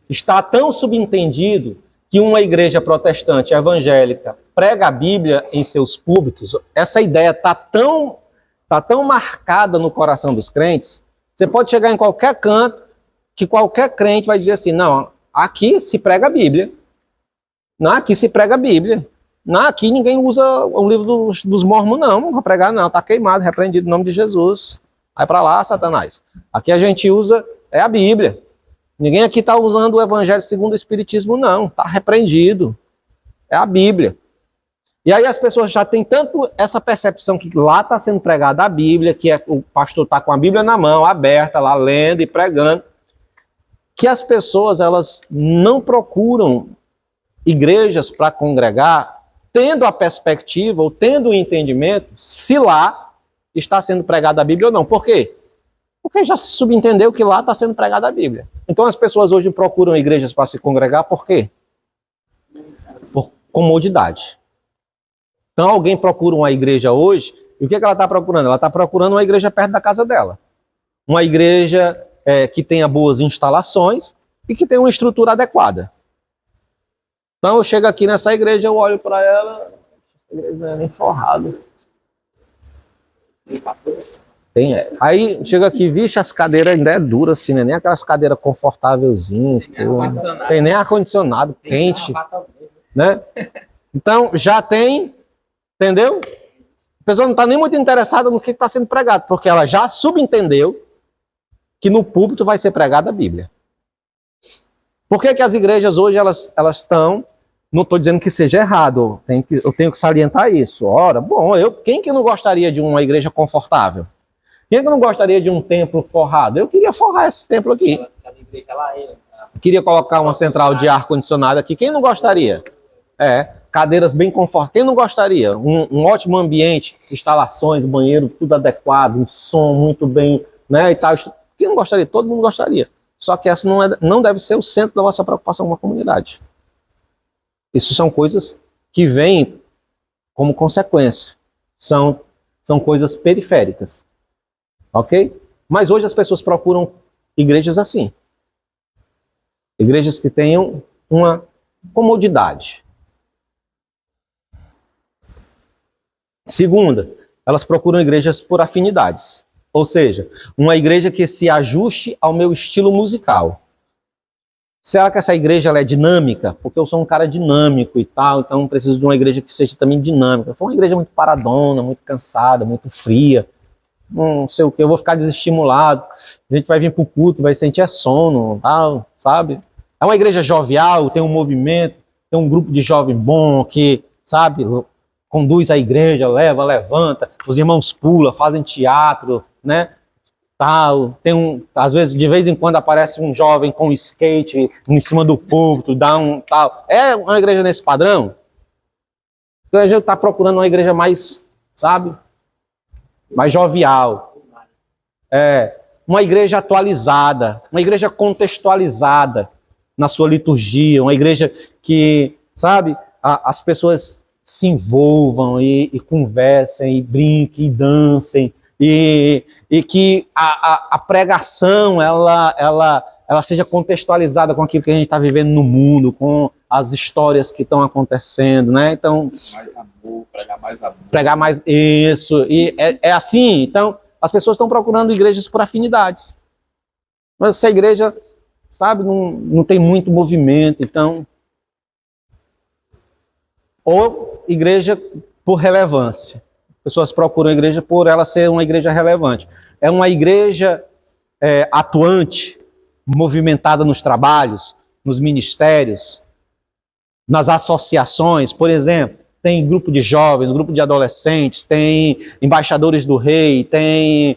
Está tão subentendido que uma igreja protestante evangélica prega a Bíblia em seus púlpitos, essa ideia está tão marcada no coração dos crentes, você pode chegar em qualquer canto, que qualquer crente vai dizer assim, não, aqui se prega a Bíblia. Não, aqui se prega a Bíblia. Não, aqui ninguém usa o livro dos mormons, não vai pregar não, está queimado, repreendido em nome de Jesus. Vai para lá, Satanás. Aqui a gente usa a Bíblia. Ninguém aqui está usando o Evangelho segundo o Espiritismo, não. Está repreendido. É a Bíblia. E aí as pessoas já têm tanto essa percepção que lá está sendo pregada a Bíblia, que o pastor está com a Bíblia na mão, aberta, lá lendo e pregando, que as pessoas elas não procuram igrejas para congregar, tendo a perspectiva ou tendo o entendimento se lá está sendo pregada a Bíblia ou não. Por quê? Porque já se subentendeu que lá está sendo pregada a Bíblia. Então as pessoas hoje procuram igrejas para se congregar, por quê? Por comodidade. Então alguém procura uma igreja hoje, e o que ela está procurando? Ela está procurando uma igreja perto da casa dela. Uma igreja que tenha boas instalações e que tenha uma estrutura adequada. Então eu chego aqui nessa igreja, eu olho para ela, a igreja não é nem forrada. Aí chega aqui, vixe, as cadeiras ainda é duras assim, né? Nem aquelas cadeiras confortávelzinhas. Tem nem ar-condicionado quente, né? Então já tem, entendeu? A pessoa não está nem muito interessada no que está sendo pregado, porque ela já subentendeu que no púlpito vai ser pregada a Bíblia. Por que as igrejas hoje elas estão... Não estou dizendo que seja errado, eu tenho que salientar isso. Ora, bom, quem que não gostaria de uma igreja confortável? Quem que não gostaria de um templo forrado? Eu queria forrar esse templo aqui. Eu queria colocar uma central de ar-condicionado aqui. Quem não gostaria? Cadeiras bem confortáveis. Quem não gostaria? Um ótimo ambiente, instalações, banheiro, tudo adequado, um som muito bem, né, e tal. Quem não gostaria? Todo mundo gostaria. Só que essa não deve ser o centro da nossa preocupação com a comunidade. Isso são coisas que vêm como consequência. São coisas periféricas. Ok? Mas hoje as pessoas procuram igrejas assim. Igrejas que tenham uma comodidade. Segunda, elas procuram igrejas por afinidades. Ou seja, uma igreja que se ajuste ao meu estilo musical. Será que essa igreja ela é dinâmica? Porque eu sou um cara dinâmico e tal, então preciso de uma igreja que seja também dinâmica. Foi uma igreja muito paradona, muito cansada, muito fria, não sei o que, eu vou ficar desestimulado. A gente vai vir para o culto, vai sentir sono, tal, sabe? É uma igreja jovial, tem um movimento, tem um grupo de jovem bom que, sabe, conduz a igreja, leva, levanta, os irmãos pulam, fazem teatro, né? Tal, às vezes, de vez em quando aparece um jovem com skate em cima do púlpito, dá um tal. É uma igreja nesse padrão? Então a gente está procurando uma igreja mais, sabe, mais jovial. Uma igreja atualizada, uma igreja contextualizada na sua liturgia, uma igreja que, sabe, as pessoas se envolvam e conversem, e brinquem, e dancem, e que a pregação ela seja contextualizada com aquilo que a gente está vivendo no mundo, com as histórias que estão acontecendo, né? Então, Mais amor, pregar mais amor. Pregar mais isso, e é assim. Então, as pessoas estão procurando igrejas por afinidades. Mas essa igreja, sabe, não tem muito movimento, então... Ou igreja por relevância. Pessoas procuram a igreja por ela ser uma igreja relevante. É uma igreja atuante, movimentada nos trabalhos, nos ministérios, nas associações, por exemplo. Tem grupo de jovens, grupo de adolescentes, tem embaixadores do rei, tem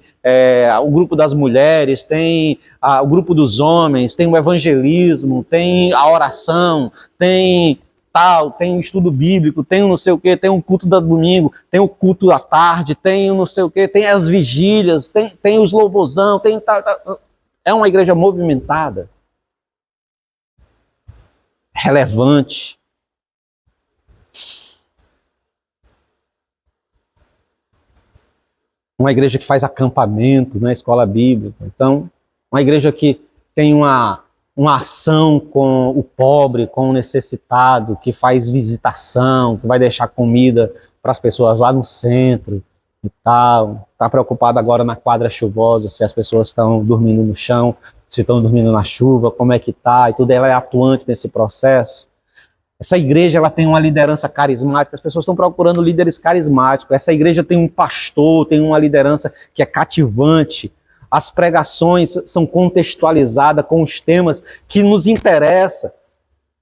o grupo das mulheres, tem o grupo dos homens, tem o evangelismo, tem a oração, tem o estudo bíblico, tem o não sei o quê, tem o culto do domingo, tem o culto à tarde, tem o não sei o quê, tem as vigílias, tem os louvorzão, tem tal. É uma igreja movimentada, relevante. Uma igreja que faz acampamento na escola bíblica. Então, uma igreja que tem uma ação com o pobre, com o necessitado, que faz visitação, que vai deixar comida para as pessoas lá no centro e tal. Está preocupado agora na quadra chuvosa, se as pessoas estão dormindo no chão, se estão dormindo na chuva, como é que está, e tudo. Ela é atuante nesse processo. Essa igreja ela tem uma liderança carismática, as pessoas estão procurando líderes carismáticos. Essa igreja tem um pastor, tem uma liderança que é cativante. As pregações são contextualizadas com os temas que nos interessam.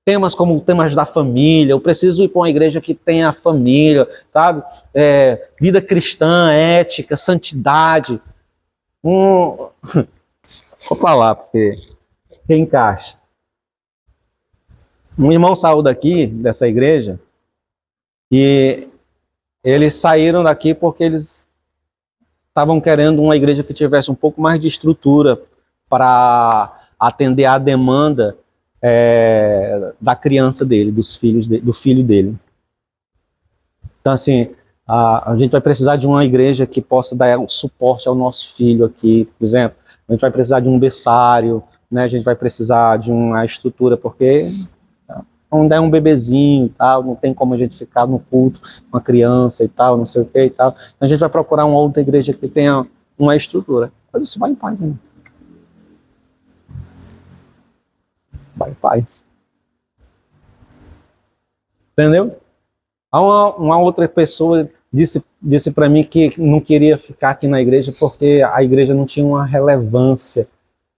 Temas como temas da família. Eu preciso ir para uma igreja que tenha família, sabe? Vida cristã, ética, santidade. Vou falar, porque encaixa. Um irmão saiu daqui, dessa igreja, e eles saíram daqui porque eles estavam querendo uma igreja que tivesse um pouco mais de estrutura para atender à demanda da criança dele, do filho dele. Então, assim, a gente vai precisar de uma igreja que possa dar um suporte ao nosso filho aqui, por exemplo. A gente vai precisar de um berçário, né? A gente vai precisar de uma estrutura, porque... onde é um bebezinho e tal, não tem como a gente ficar no culto com uma criança e tal, não sei o que e tal. Então a gente vai procurar uma outra igreja que tenha uma estrutura. Mas isso vai em paz, né? Vai em paz. Entendeu? Uma outra pessoa disse para mim que não queria ficar aqui na igreja porque a igreja não tinha uma relevância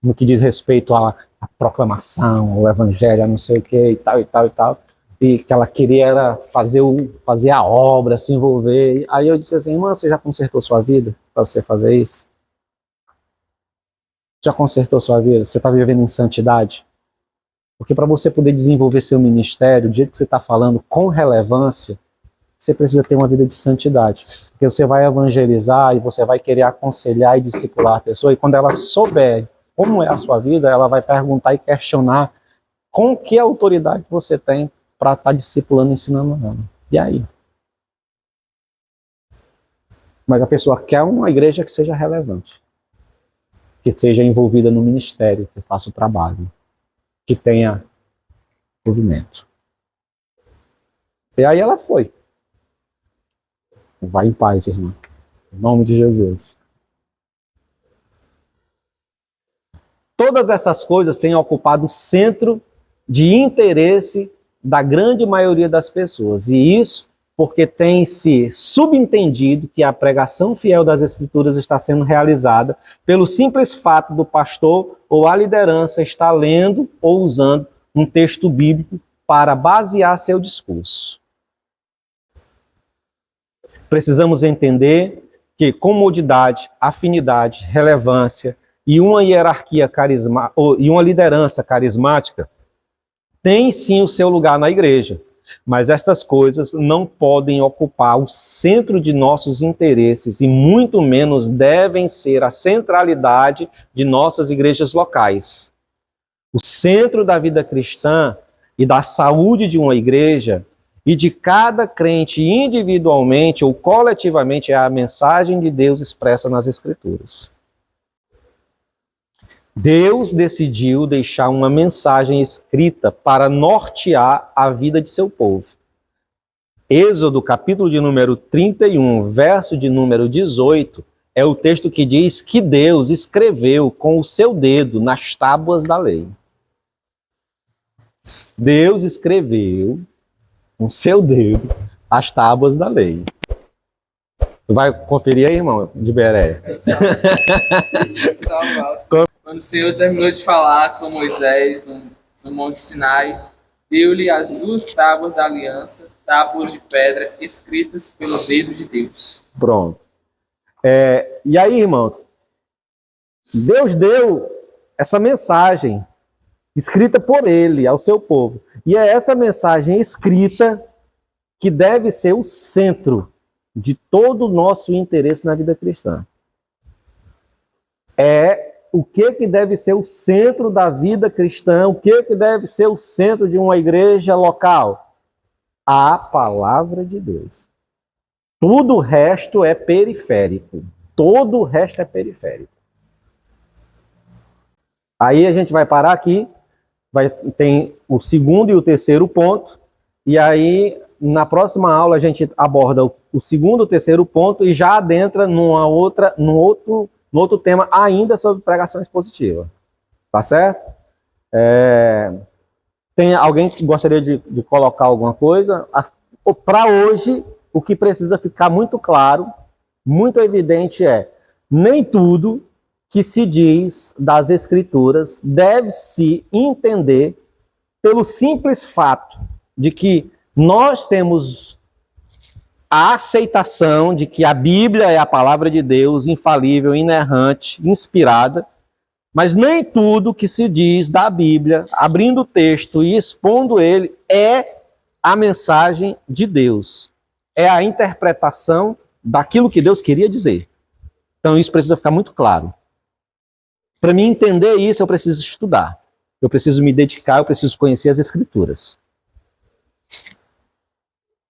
no que diz respeito à proclamação, o evangelho, não sei o que e tal, e tal, e tal. E que ela queria era fazer a obra, se envolver. Aí eu disse assim, irmã, você já consertou sua vida para você fazer isso? Já consertou sua vida? Você está vivendo em santidade? Porque para você poder desenvolver seu ministério, do jeito que você está falando, com relevância, você precisa ter uma vida de santidade. Porque você vai evangelizar e você vai querer aconselhar e discipular a pessoa, e quando ela souber como é a sua vida, ela vai perguntar e questionar com que autoridade você tem para estar discipulando e ensinando ela. E aí? Mas a pessoa quer uma igreja que seja relevante. que seja envolvida no ministério, que faça o trabalho, que tenha movimento. E aí ela foi. Vai em paz, irmã. Em nome de Jesus. Todas essas coisas têm ocupado o centro de interesse da grande maioria das pessoas. E isso porque tem se subentendido que a pregação fiel das Escrituras está sendo realizada pelo simples fato do pastor ou a liderança estar lendo ou usando um texto bíblico para basear seu discurso. Precisamos entender que comodidade, afinidade, relevância e uma hierarquia e uma liderança carismática tem sim o seu lugar na igreja, mas estas coisas não podem ocupar o centro de nossos interesses e muito menos devem ser a centralidade de nossas igrejas locais. O centro da vida cristã e da saúde de uma igreja e de cada crente individualmente ou coletivamente é a mensagem de Deus expressa nas Escrituras. Deus decidiu deixar uma mensagem escrita para nortear a vida de seu povo. Êxodo, capítulo de número 31, verso de número 18, é o texto que diz que Deus escreveu com o seu dedo nas tábuas da lei. Deus escreveu com o seu dedo as tábuas da lei. Tu vai conferir aí, irmão, de Beré? Quando o Senhor terminou de falar com Moisés no Monte Sinai, deu-lhe as 2 tábuas da aliança, tábuas de pedra escritas pelo dedo de Deus. Pronto. E aí, irmãos, Deus deu essa mensagem escrita por ele ao seu povo. E é essa mensagem escrita que deve ser o centro de todo o nosso interesse na vida cristã. O que deve ser o centro da vida cristã, o que deve ser o centro de uma igreja local? A palavra de Deus. Tudo o resto é periférico. Todo o resto é periférico. Aí a gente vai parar aqui, tem o segundo e o terceiro ponto, e aí na próxima aula a gente aborda o segundo e o terceiro ponto e já adentra no outro tema ainda sobre pregação expositiva. Tá certo? Tem alguém que gostaria de colocar alguma coisa? Para hoje, o que precisa ficar muito claro, muito evidente nem tudo que se diz das Escrituras deve se entender pelo simples fato de que nós temos a aceitação de que a Bíblia é a palavra de Deus, infalível, inerrante, inspirada, mas nem tudo que se diz da Bíblia, abrindo o texto e expondo ele, é a mensagem de Deus. É a interpretação daquilo que Deus queria dizer. Então isso precisa ficar muito claro. Para mim entender isso, eu preciso estudar. Eu preciso me dedicar, eu preciso conhecer as Escrituras.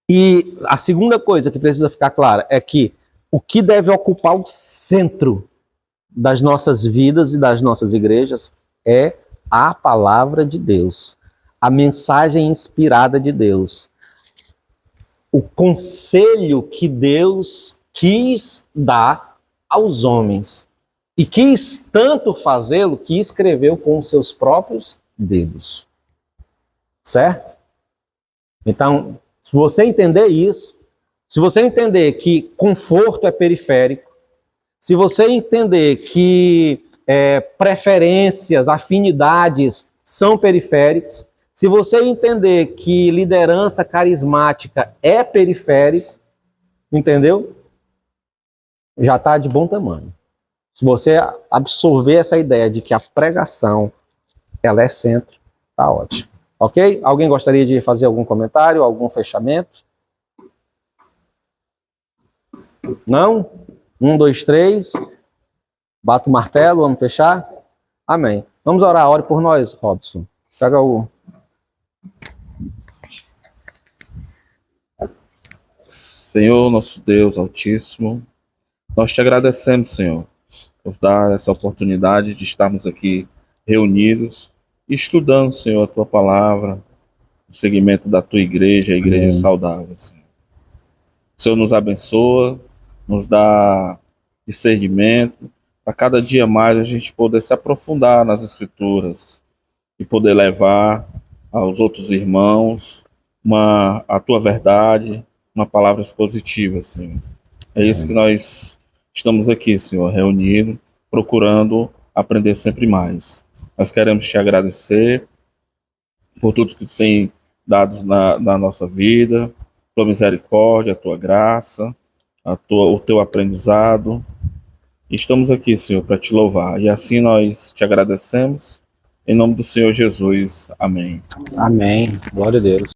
E a segunda coisa que precisa ficar clara é que o que deve ocupar o centro das nossas vidas e das nossas igrejas é a palavra de Deus, a mensagem inspirada de Deus, o conselho que Deus quis dar aos homens e quis tanto fazê-lo que escreveu com os seus próprios dedos. Certo? Então, se você entender isso, se você entender que conforto é periférico, se você entender que preferências, afinidades são periféricos, se você entender que liderança carismática é periférico, entendeu? Já está de bom tamanho. Se você absorver essa ideia de que a pregação ela é centro, está ótimo. Ok? Alguém gostaria de fazer algum comentário, algum fechamento? Não? 1, 2, 3. Bato o martelo, vamos fechar? Amém. Vamos orar, ore por nós, Robson. Pega o... Senhor, nosso Deus Altíssimo, nós te agradecemos, Senhor, por dar essa oportunidade de estarmos aqui reunidos, estudando, Senhor, a Tua palavra, o segmento da Tua igreja, a igreja Amém. saudável, Senhor. O Senhor nos abençoa, nos dá discernimento, para cada dia mais a gente poder se aprofundar nas Escrituras e poder levar aos outros irmãos a Tua verdade, uma palavra positiva, Senhor. É isso que nós estamos aqui, Senhor, reunidos, procurando aprender sempre mais. Nós queremos Te agradecer por tudo que Tu tem dado na nossa vida, Tua misericórdia, a Tua graça, o Teu aprendizado. E estamos aqui, Senhor, para Te louvar. E assim nós Te agradecemos. Em nome do Senhor Jesus. Amém. Amém. Glória a Deus.